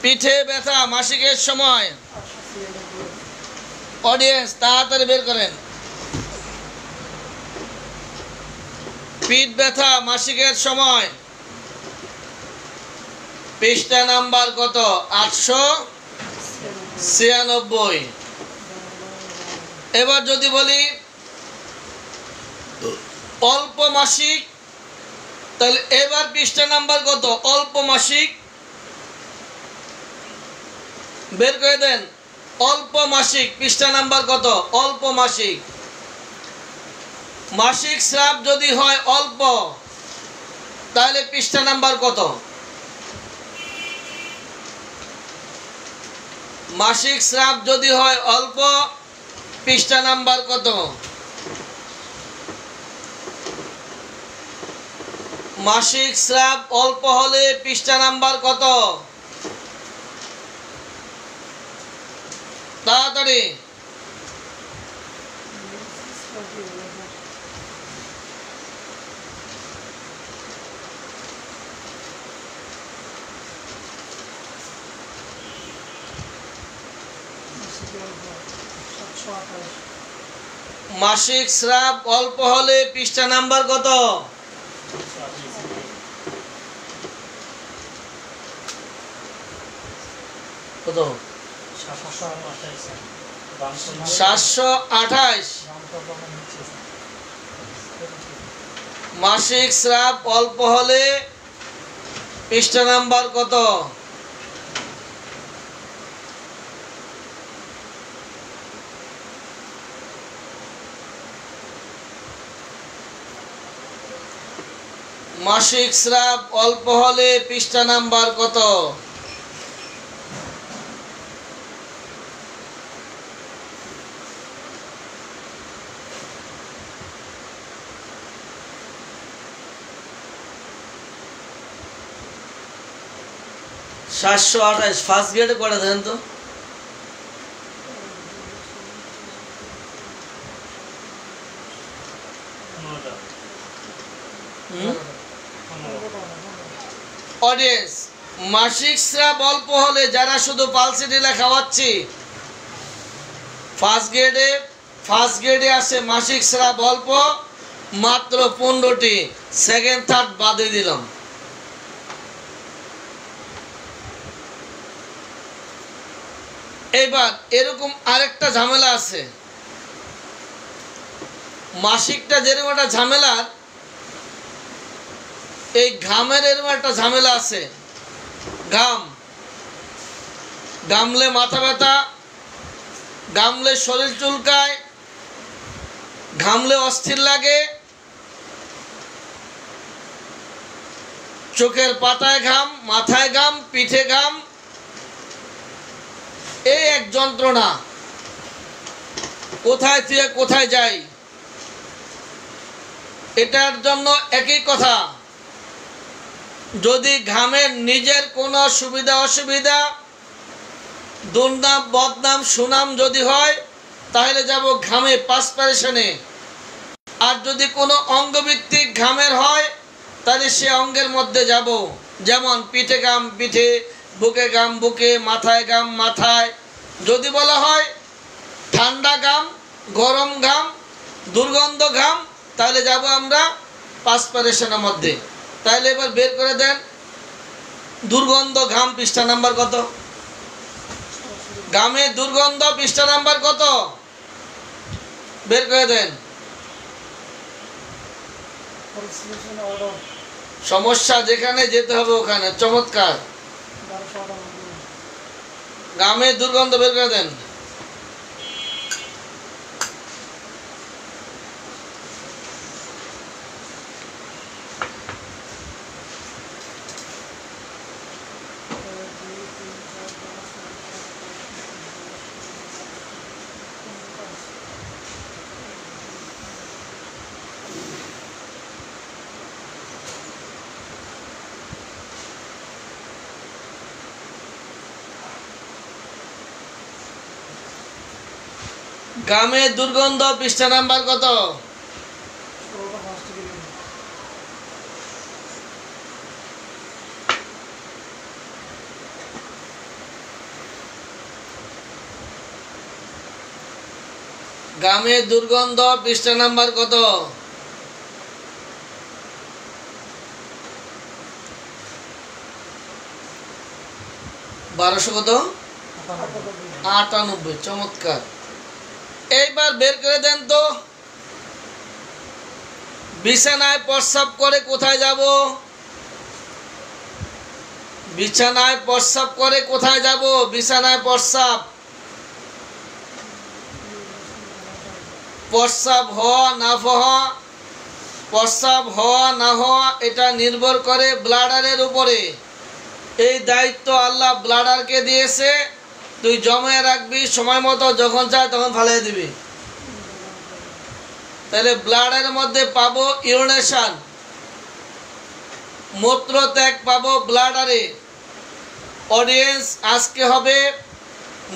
পিঠে ব্যথা মাসিকের সময়। অডিয়েন্স তাড়াতাড়ি বের করেন, পিঠ ব্যথা মাসিকের সময় পৃষ্ঠা নাম্বার কত? 896। এবার যদি বলি অল্প মাসিক, তাহলে এবার পৃষ্ঠা নাম্বার কত? অল্প মাসিক। বের করে দেন, অল্প মাসিক পৃষ্ঠা নাম্বার কত? অল্প মাসিক। মাসিক স্রাব যদি হয় অল্প তাহলে পৃষ্ঠা নাম্বার কত? মাসিক স্রাব যদি হয় অল্প পৃষ্ঠা নাম্বার কত? মাসিক স্রাব অল্প হলে পৃষ্ঠা নাম্বার কত? তাড়াতাড়ি। মাসিক স্রাব অল্প হলে পৃষ্ঠা নাম্বার কত? কত? 728। মাসিক স্রাব অল্প হলে পৃষ্ঠা নাম্বার কত? মাসিক স্রাব অল্প হলে পৃষ্ঠা নাম্বার কত? সাতশো আঠাশ। ফার্স্ট গ্রেডে করে দেন তো। অডিয়েন্স, মাসিক স্রাব অল্প হলে যারা শুধু পালসিডিলা খাওয়াচ্ছি, ফার্স্ট গ্রেডে আসে মাসিক স্রাব অল্প মাত্র 15টি, সেকেন্ড থার্ড বাদে দিলাম। এবার এরকম আরেকটা ঝামেলা আছে। মাসিকটা যেরকম একটা ঝামেলার, এই ঘামের এরকম একটা ঝামেলা আছে। ঘামলে মাথা ব্যথা, ঘামলে শরীর চুলকায়, ঘামলে অস্থির লাগে, চোখের পাতায় ঘাম, মাথায় ঘাম, পিঠে ঘাম, এই এক যন্ত্রণা। কোথায় থেকে কোথায় যাই, এটার জন্য একই কথা। যদি ঘামের নিজের কোনো সুবিধা অসুবিধা, দুর্নাম বদনাম সুনাম যদি হয়, তাহলে যাব ঘামে পাসপারেশনে। আর যদি কোনো অঙ্গভিত্তিক ঘামের হয়, তাহলে সে অঙ্গের মধ্যে যাব। যেমন পিঠে ঘাম পিঠে, বুকে ঘাম বুকে, মাথায় ঘাম মাথায়। যদি বলা হয় ঠান্ডা ঘাম, গরম ঘাম, দুর্গন্ধ ঘাম, তাহলে যাব আমরা পাসপারেশনের মধ্যে। তাহলে এবার বের করে দেন দুর্গন্ধ ঘাম পৃষ্ঠা নাম্বার কত? ঘামে দুর্গন্ধ পৃষ্ঠা নাম্বার কত? বের করে দেন। সমস্যা যেখানে যেতে হবে ওখানে। চমৎকার। ঘামে দুর্গন্ধ বের করে দেন। ঘামে দুর্গন্ধ পৃষ্ঠা নাম্বার কত? ঘামে দুর্গন্ধ পৃষ্ঠা নাম্বার কত? 1200 কত? 98। চমৎকার। এইবার বের করে দেন তো, বিছানায় প্রস্রাব করে কোথায় যাব? বিছানায় প্রস্রাব করে কোথায় যাব? বিছানায় প্রস্রাব হওয়া না হওয়া, প্রস্রাব হওয়া না হওয়া, এটা নির্ভর করে ব্লাডারের উপরে। এই দায়িত্ব আল্লাহ ব্লাডারকে দিয়েছে। তুই জমায় রাখবি, সময় মতো যখন চায় তখন ফালিয়ে দিবি। তাহলে ব্লাডের মধ্যে পাবো ইউরিনেশন, মূত্র ত্যাগ পাবো ব্লাডারে। অডিয়েন্স, আজকে হবে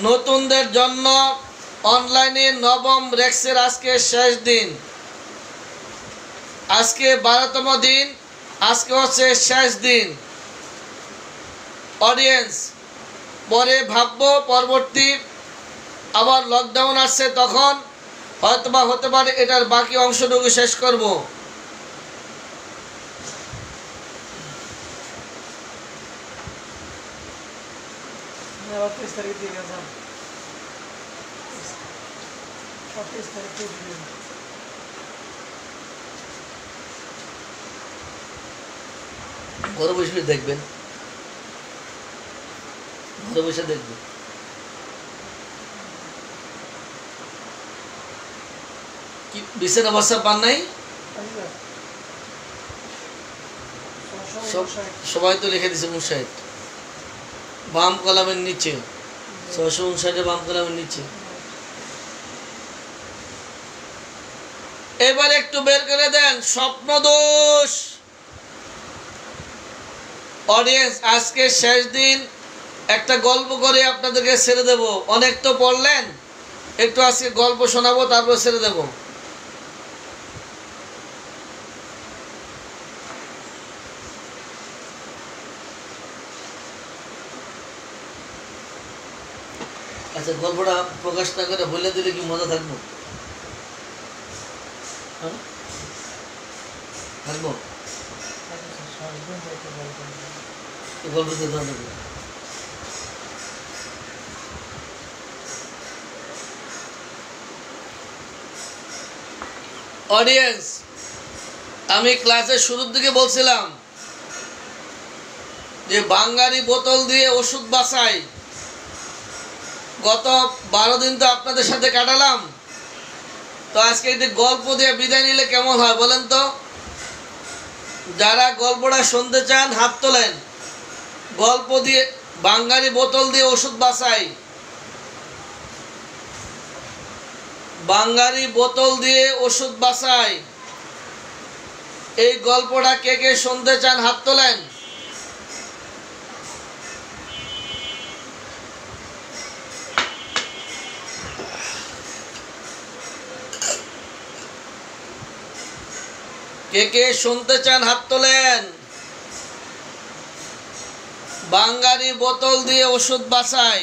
নতুনদের জন্য অনলাইনে নবম রেক্সের আজকে শেষ দিন। আজকে 12তম দিন, আজকে হচ্ছে শেষ দিন। অডিয়েন্স, পরে ভাববো পরবর্তী আবার লকডাউন আসছে, তখন হয়তোবা হতে পারে এটার বাকি অংশটুকু শেষ করব। ঘরে বসে দেখবেন, ঘরে বসে দেখবেন। কি বিছানা বসা পান নাই? সবাই তো লিখে দিছে মুশাহিদ, বাম কলামের নিচে 659 বাম কলামের নিচে। এবার একটু বের করে দেন স্বপ্ন দোষ। অডিয়েন্স, আজকে শেষ দিন, একটা গল্প করে আপনাদেরকে ছেড়ে দেব। অনেক তো পড়লেন, একটু আজকে গল্প শোনাবো, তারপর ছেড়ে দেব। আচ্ছা, গল্পটা প্রকাশ না করে বলে দিলে কি মজা থাকবো? থাকবো গল্প অডিয়েন্স, আমি ক্লাসের শুরুর দিকে বলছিলাম যে বাঙালি বোতল দিয়ে ওষুধ বাছাই। গত 12 দিন তো আপনাদের সাথে কাটালাম, তো আজকে একটি গল্প দিয়ে বিদায় নিলে কেমন হয় বলেন তো? যারা গল্পটা শুনতে চান হাত তোলেন। গল্প দিয়ে, বাঙালি বোতল দিয়ে ওষুধ বাছাই, বাঙালি বোতল দিয়ে ওষুধ বাছাই, এই গল্পটা কে কে শুনতে চান হাত তোলেন। কে কে শুনতে চান হাত তোলেন। বাঙালি বোতল দিয়ে ওষুধ বাছাই।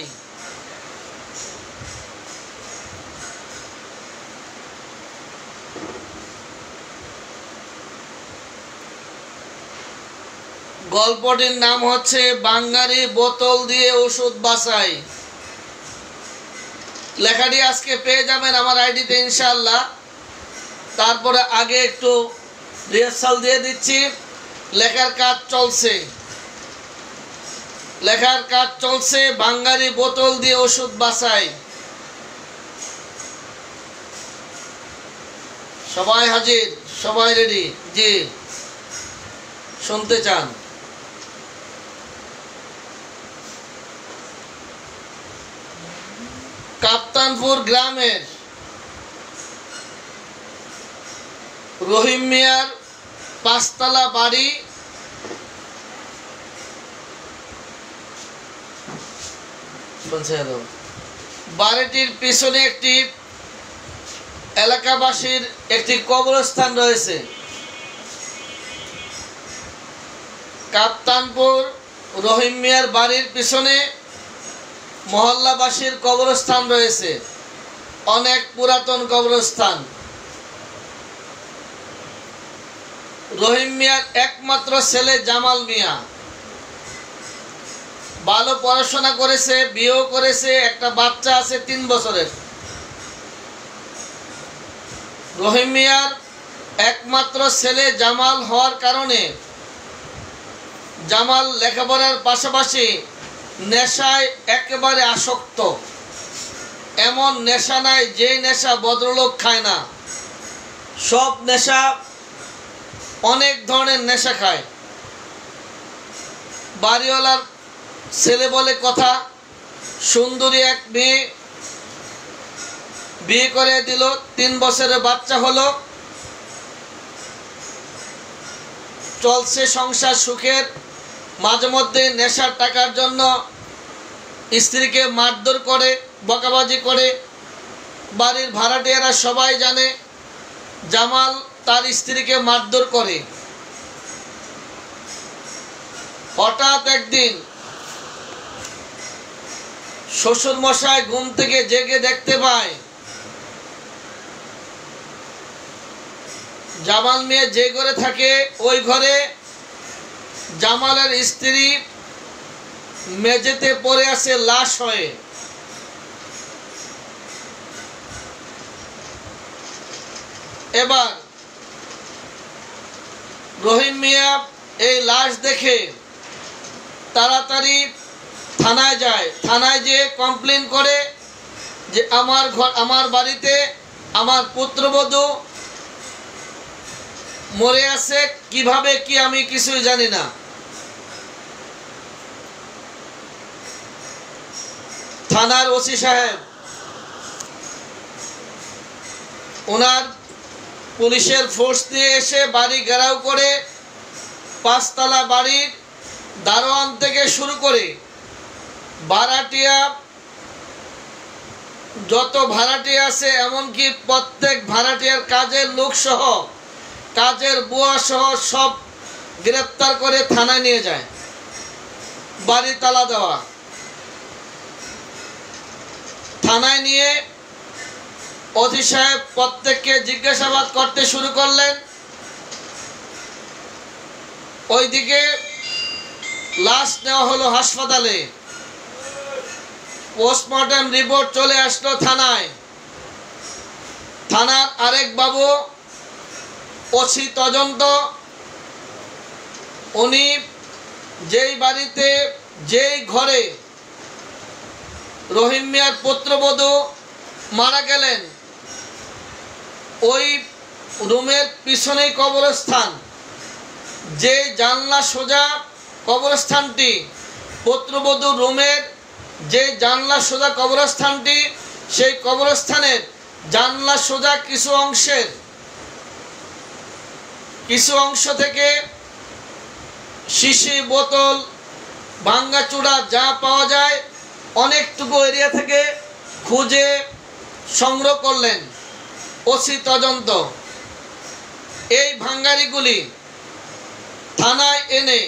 গল্পটির নাম হচ্ছে বাঙালি বোতল দিয়ে ওষুধ বাছাই। লেখাটি আজকে পেয়ে যাবেন আমার আইডিতে ইনশাআল্লাহ। তারপরে আগে একটু রিহার্সাল দিয়ে দিচ্ছি। লেখার কাজ চলছে, লেখার কাজ চলছে। বাঙালি বোতল দিয়ে ওষুধ বাছাই। সবাই হাজির, সবাই রেডি? জি, শুনতে চান? কাপ্তানপুর গ্রামের রহিম মিয়ার 5 তলা বাড়ি। বাড়িটির পিছনে একটি এলাকাবাসীর একটি কবরস্থান রয়েছে। কাপ্তানপুর রহিম মিয়ার বাড়ির পিছনে মহল্লাবাসীর কবরস্থান রয়েছে, অনেক পুরাতন কবরস্থান। রহিম মিয়ার একমাত্র ছেলে জামাল মিয়া ভালো পড়াশোনা করেছে, বিয়েও করেছে, একটা বাচ্চা আছে 3 বছরের। রহিম মিয়ার একমাত্র ছেলে জামাল হওয়ার কারণে জামাল লেখাপড়ার পাশাপাশি নেশায় একেবারে আসক্ত। এমন নেশা নাই যে নেশা ভদ্রলোক খায় না। সব নেশা, অনেক ধরনের নেশা খায়। বাড়িওয়ালার ছেলে বলে কথা, সুন্দরী এক মেয়ে বিয়ে করে দিল, 3 বছরের বাচ্চা হলো। চলছে সংসার সুখের, মাঝে মধ্যে নেশার টাকার জন্য স্ত্রীকে মারধর করে, বকাবাজি করে। বাড়ির ভাড়াটিয়ারা সবাই জানে জামাল তার স্ত্রীকে মারধর করে। হঠাৎ একদিন শ্বশুর মশাই ঘুম থেকে জেগে দেখতে পায় জামাল মেয়ে যে ঘরে থাকে ওই ঘরে জামালের স্ত্রী মেঝেতে পড়ে আছে লাশ হয়ে। এবার রহিম মিয়া এই লাশ দেখে তাড়াতাড়ি থানায় যায়। থানায় যেয়ে কমপ্লেন করে যে আমার বাড়িতে আমার পুত্রবধূ মরে আছে, কিভাবে কি আমি কিছুই জানি না। থানার ওসি সাহেব ওনার পুলিশের ফোর্স নিয়ে এসে বাড়ি ঘেরাও করে 5 তলা বাড়ির দারোয়ান থেকে শুরু করে ভাড়াটিয়া, যত ভাড়াটিয়া আছে, এমনকি প্রত্যেক ভাড়াটিয়ার কাজের লোক সহ, কাজের বুয়া সহ সব গ্রেপ্তার করে থানায় নিয়ে যায়। বাড়ি তালা দেওয়া। থানায় নিয়ে ওসি সাহেব প্রত্যেককে জিজ্ঞাসাবাদ করতে শুরু করলেন। ওইদিকে লাশ নেওয়া হলো হাসপাতালে। পোস্টমর্টম রিপোর্ট চলে আসলো থানায়। থানার আরেক বাবু ওসি তদন্ত, উনি যেই বাড়িতে যেই ঘরে রহিম মিয়ার পুত্রবধূ মারা গেলেন ওই রুমের পিছনেই কবরস্থান। যে জানলা সোজা কবরস্থানটি, পুত্রবধূ রুমের যে জানলা সোজা কবরস্থানটি, সেই কবরস্থানের জানলা সোজা কিছু অংশ থেকে শিশি, বোতল, ভাঙ্গাচুরা যা পাওয়া যায় অনেকটুকু এরিয়া থেকে খুঁজে সংগ্রহ করলেন ওসি তদন্ত। এই ভাঙ্গারিগুলি থানায় এনে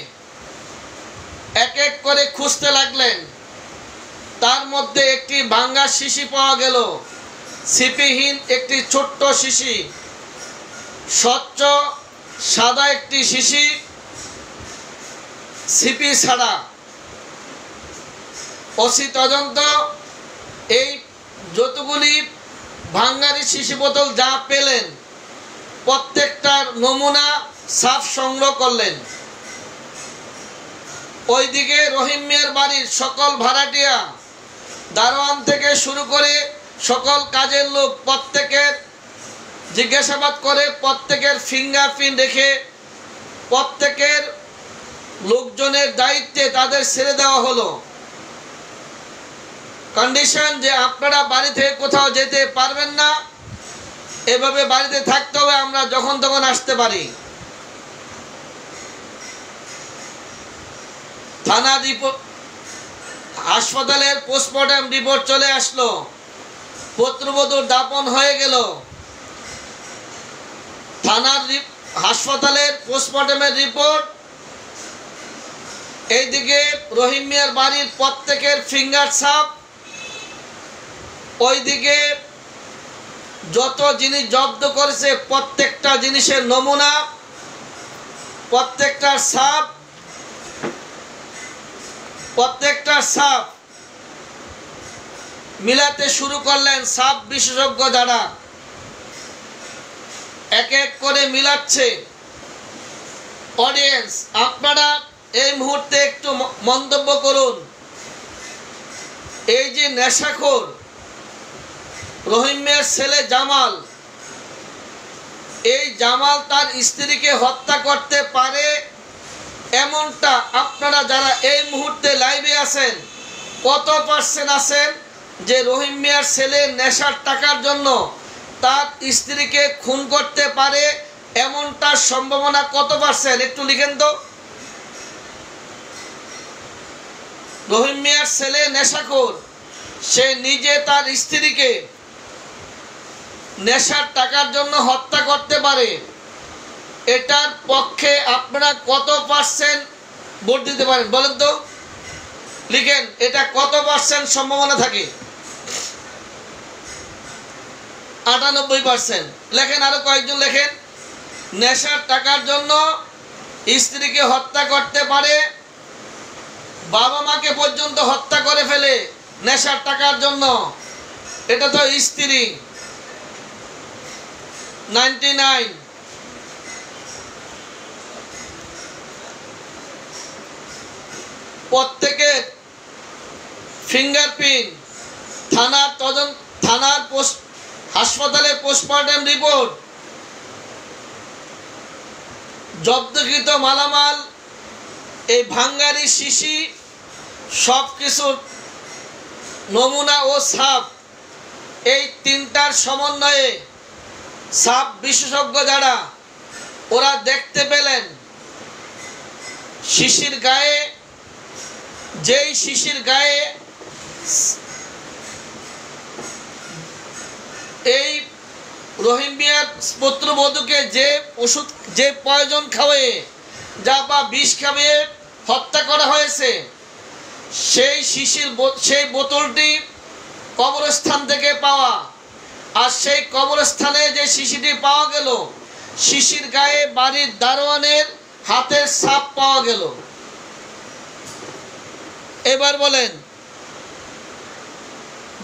এক এক করে খুঁজতে লাগলেন। তার মধ্যে একটি ভাঙ্গা শিশি পাওয়া গেল, সিপিহীন একটি ছোট্ট শিশি, স্বচ্ছ সাদা একটি শিশি, সিপি ছাড়া। ওসি তদন্ত এই যতগুলি ভাঙ্গারি শিশি বোতল যা পেলেন প্রত্যেকটার নমুনা সাফ সংগ্রহ করলেন। ওইদিকে রহিম মিয়ার বাড়ির সকল ভাড়াটিয়া, দারোয়ান থেকে শুরু করে সকল কাজের লোক প্রত্যেকের জিজ্ঞাসাবাদ করে, প্রত্যেকের ফিঙ্গারপ্রিন্ট রেখে প্রত্যেকের লোকজনের দায়িত্বে তাদের ছেড়ে দেওয়া হলো। কন্ডিশন যে আপনারা বাড়ি থেকে কোথাও যেতে পারবেন না, এভাবে বাড়িতে থাকতে হবে, আমরা যখন তখন আসতে পারি। থানা রিপোর্ট, হাসপাতালের পোস্টমর্টম রিপোর্ট চলে আসলো, পুত্রবধূর দাপন হয়ে গেল। থানার হাসপাতালের পোস্টমর্টমের রিপোর্ট, এইদিকে রহিম মিয়ার বাড়ির প্রত্যেকের ফিঙ্গার ছাপ, ওইদিকে যত জিনিস জব্দ করেছে প্রত্যেকটা জিনিসের নমুনা, প্রত্যেকটার ছাপ মিলাতে শুরু করলেন ছাপ বিশেষজ্ঞ যারা, এক এক করে মিলাচ্ছে। অডিয়েন্স, আপনারা এই মুহূর্তে একটু মন্তব্য করুন। এই যে নেশাখোর রহিম মিয়ার ছেলে জামাল, এই জামাল তার স্ত্রীকে হত্যা করতে পারে এমনটা আপনারা যারা এই মুহূর্তে লাইভে আছেন কত পার্সেন্ট আছেন যে রহিম মিয়ার ছেলে নেশার টাকার জন্য তার স্ত্রীকে খুন করতে পারে এমনটার সম্ভাবনা কত পার্সেন্ট একটু লিখেন তো। রহিম মিয়ার ছেলে নেশাখোর, সে নিজে তার স্ত্রীকে নেশার টাকার জন্য হত্যা করতে পারে, এটার পক্ষে আপনারা কত পার্সেন্ট ভোট দিতে পারেন বলেন তো, লিখেন এটা কত পার্সেন্ট সম্ভাবনা থাকে। 98%। লেখেন, আরো কয়েকজন লেখেন। নেশার টাকার জন্য স্ত্রীকে হত্যা করতে পারে, বাবা মাকে পর্যন্ত হত্যা করে ফেলে নেশার টাকার জন্য, এটা তো স্ত্রী। 99। প্রত্যেকে ফিঙ্গারপ্রিন্ট, থানার তদন্ত, থানার হাসপাতালে পোস্টমর্টেম রিপোর্ট, জব্দকৃত মালামাল, এই ভাঙ্গারি শিশি সব কিছুর নমুনা ও ছাপ, এই তিনটার সমন্বয়ে ছাপ বিশেষজ্ঞ যারা ওরা দেখতে পেলেন শিশির গায়ে, যেই শিশির গায়ে এই রহিম মিয়ার পুত্রবধূকে যে ওষুধ, যে পয়জন খাওয়িয়ে যা বা বিষ খাওয়িয়ে হত্যা করা হয়েছে, সেই শিশির, সেই বোতলটি কবরস্থান থেকে পাওয়া। আর সেই কবরস্থানে যে শিশিটি পাওয়া গেল, শিশির গায়ে বাড়ির দারোয়ানের হাতের ছাপ পাওয়া গেল। এবার বলেন,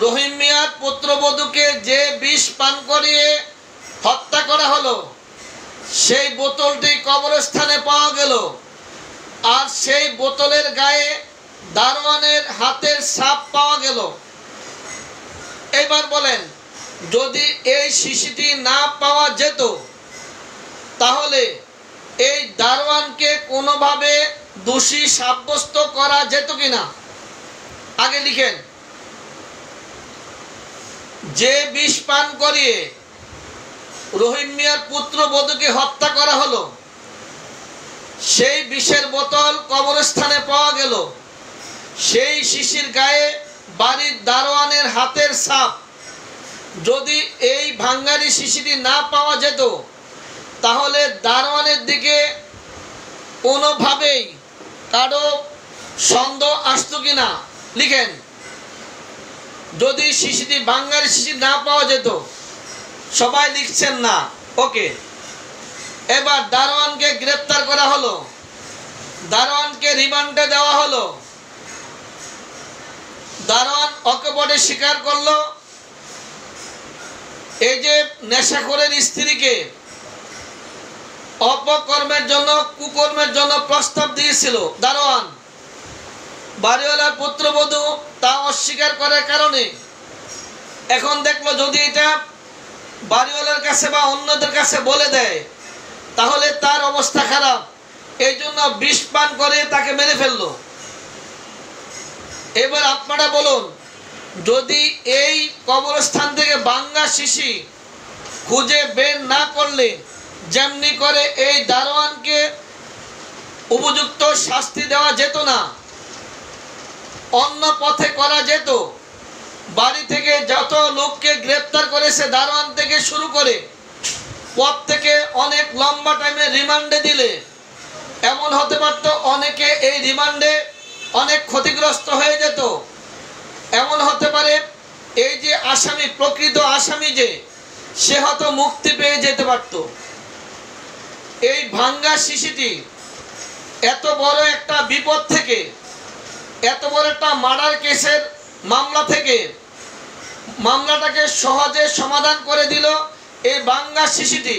রহিম মিয়ার পুত্রবধূকে যে বিষ পান করিয়ে হত্যা করা হলো, সেই বোতলটি কবরস্থানে পাওয়া গেল, আর সেই বোতলের গায়ে দারোয়ানের হাতের ছাপ পাওয়া গেল। এবার বলেন, যদি এই শিশিটি না পাওয়া যেত, তাহলে এই দারোয়ানকে কোনোভাবে দোষী সাব্যস্ত করা যেত কিনা? আগে লিখেন। যে বিষ পান করিয়ে রহিম মিয়ার পুত্রবধূকে হত্যা করা হলো, সেই বিষের বোতল কবরস্থানে পাওয়া গেল, সেই শিশির গায়ে বাড়ির দারোয়ানের হাতের ছাপ। যদি এই ভাঙ্গারি শিশিটি না পাওয়া যেত, তাহলে দারোয়ানের দিকে কোনোভাবেই কারো সন্দেহ আসতো কিনা? লিখেন। যদি শিশিটি, ভাঙ্গারি শিশি না পাওয়া যেত, সবাই লিখছেন না, ওকে। এবার দারোয়ানকে গ্রেপ্তার করা হলো, দারোয়ানকে রিমান্ডে দেওয়া হলো। দারোয়ান অকপটে স্বীকার করলো, এই যে নেশাখোরের স্ত্রীকে অপকর্মের জন্য, কুকর্মের জন্য প্রস্তাব দিয়েছিল দারোয়ান, বাড়িওয়ালার পুত্রবধূ তা অস্বীকার করার কারণে এখন দেখলো যদি এটা বাড়িওয়ালার কাছে বা অন্যদের কাছে বলে দেয়, তাহলে তার অবস্থা খারাপ, এই জন্য বিষ পান করে তাকে মেরে ফেললো। এবার আপনারা বলুন, যদি এই কবরস্থান থেকে ভাঙ্গা শিশি খুঁজে বের না করলে যেমনি করে এই দারোয়ানকে উপযুক্ত শাস্তি দেওয়া যেত না, অন্য পথে করা যেত। বাড়ি থেকে যত লোককে গ্রেপ্তার করেছে, দারোয়ান থেকে শুরু করে, পথ থেকে অনেক লম্বা টাইমে রিমান্ডে দিলে এমন হতে পারত অনেকে এই রিমান্ডে অনেক ক্ষতিগ্রস্ত হয়ে যেত। এমন হতে পারে এই যে আসামি, প্রকৃত আসামি যে, সে হয়তো মুক্তি পেয়ে যেতে পারত। এই ভাঙ্গা শিশিটি এত বড় একটা বিপদ থেকে, এত বড় একটা মার্ডার কেসের মামলা থেকে, মামলাটাকে সহজে সমাধান করে দিল এই ভাঙ্গা শিশিটি।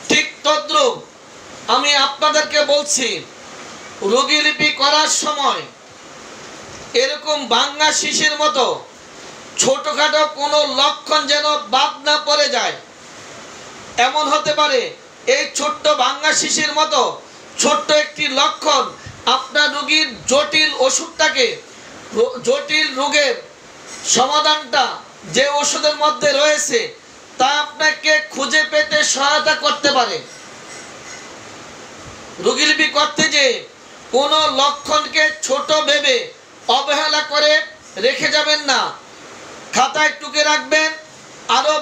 ঠিক তদ্রূপ আমি আপনাদেরকে বলছি, রোগীলিপি করার সময় এরকম ভাঙ্গা শিশির মতো ছোটখাটো কোনো লক্ষণ যেন বাদ না পড়ে যায়। এমন হতে পারে এই ছোট্ট ভাঙ্গা শিশির মতো ছোট্ট একটি লক্ষণ আপনার রোগীর জটিল ওষুধটাকে, জটিল রোগের সমাধানটা যে ওষুধের মধ্যে রয়েছে তা আপনাকে খুঁজে পেতে সহায়তা করতে পারে। রোগীলিপি করতে যে কোনো লক্ষণকে ছোট ভেবে অবহেলা করে রেখে যাবেন না, খাতায় টুকে রাখবেন, আরো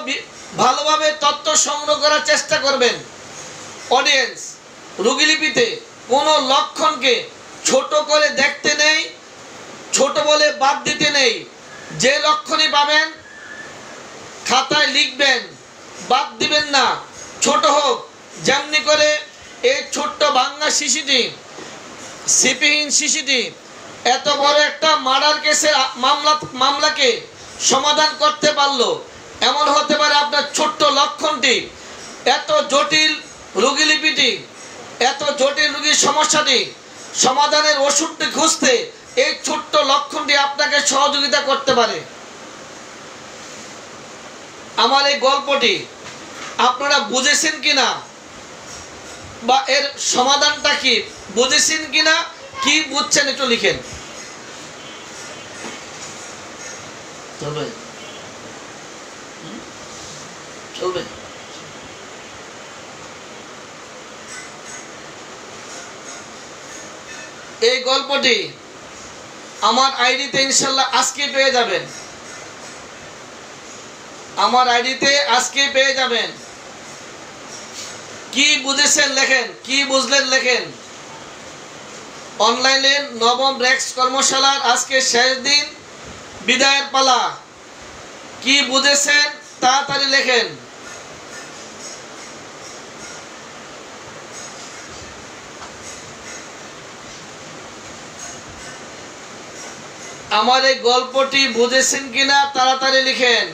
ভালোভাবে তথ্য সংগ্রহ করার চেষ্টা করবেন। অডিয়েন্স, রোগীলিপিতে কোনো লক্ষণকে ছোট করে দেখতে নেই, ছোট বলে বাদ দিতে নেই। যে লক্ষণই পাবেন খাতায় লিখবেন, বাদ দিবেন না, ছোট হোক। যেমনি করে এই ছোট্ট ভাঙ্গা শিশিটি, সিপিহীন শিশিটি এত বড় একটা মার্ডার কেসের মামলাকে সমাধান করতে পারলো, এমন হতে পারে আপনার ছোট্ট লক্ষণটি, এত জটিল রোগীলিপিটি, এত জটিল রোগীর সমস্যাটি সমাধানের ওষুধটি খুঁজতে এই ছোট্ট লক্ষণটি আপনাকে সহযোগিতা করতে পারে। আমার এই গল্পটি আপনারা বুঝেছেন কিনা, বা এর সমাধানটা কি বুঝেছেন কিনা, কি বুঝছেন একটু লিখেন। চলবে চলবে। এই গল্পটি আমার আইডিতে ইনশাল্লাহ আজকে পেয়ে যাবেন, আমার আইডিতে আজকে পেয়ে যাবেন। কি বুঝেছেন লেখেন, কি বুঝলেন লেখেন। অনলাইনে নবম ব্রেক্স কর্মশালার আজকে শেষ দিন, বিদায়ের পালা। কি বুঝেছেন তাড়াতাড়ি লেখেন। আমার এই গল্পটি বুঝেছেন কিনা তাড়াতাড়ি লিখেন।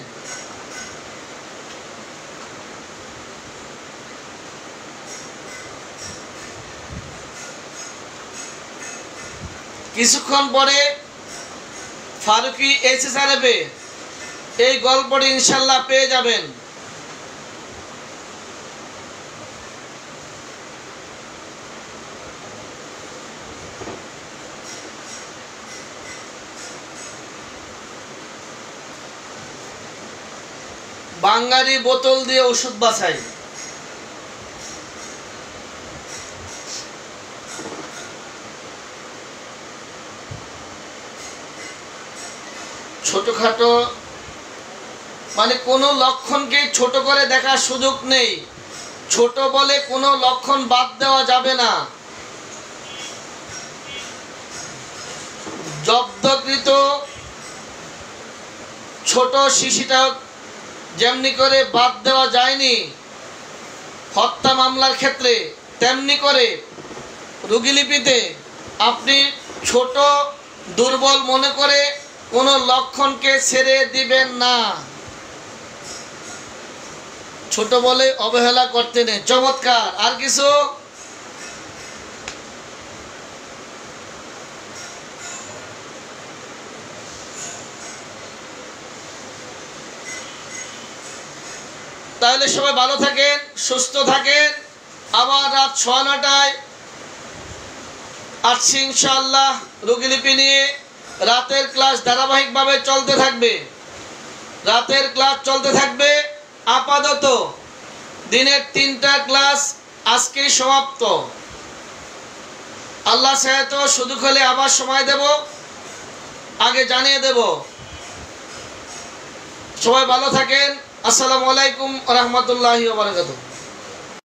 কিছুক্ষণ পরে ফারুকি SSRF-এ এই গল্পটি ইনশাল্লাহ পেয়ে যাবেন। বাঙালি বোতল দিয়ে ওষুধ বাছাই। ছোটখাটো মানে কোনো লক্ষণকে ছোট করে দেখার সুযোগ নেই। ছোট বলে কোনো লক্ষণ বাদ দেওয়া যাবে না। জব্দকৃত ছোট শিশিটা যেমনি করে বাদ দেওয়া যায়নি হত্যা মামলার ক্ষেত্রে, তেমনি করে রোগীলিপিতে আপনি ছোট দুর্বল মনে করে কোনো লক্ষণকে ছেড়ে দিবেন না। ছোট বলে অবহেলা করতে নেই। চমৎকার। আর কিছু? তাহলে সবাই ভালো থাকেন, সুস্থ থাকেন। আবার রাত 6-9টায় আসছি ইনশাআল্লাহ রোগীলিপি নিয়ে। রাতের ক্লাস ধারাবাহিকভাবে চলতে থাকবে, রাতের ক্লাস চলতে থাকবে। আপাতত দিনের 3টা ক্লাস আজকেই সমাপ্ত। আল্লাহ সাহেব সুযোগ হলে আবার সময় দেব, আগে জানিয়ে দেব। সবাই ভালো থাকেন। আসসালামু আলাইকুম ওয়া রাহমাতুল্লাহি ওয়া বারাকাতুহু।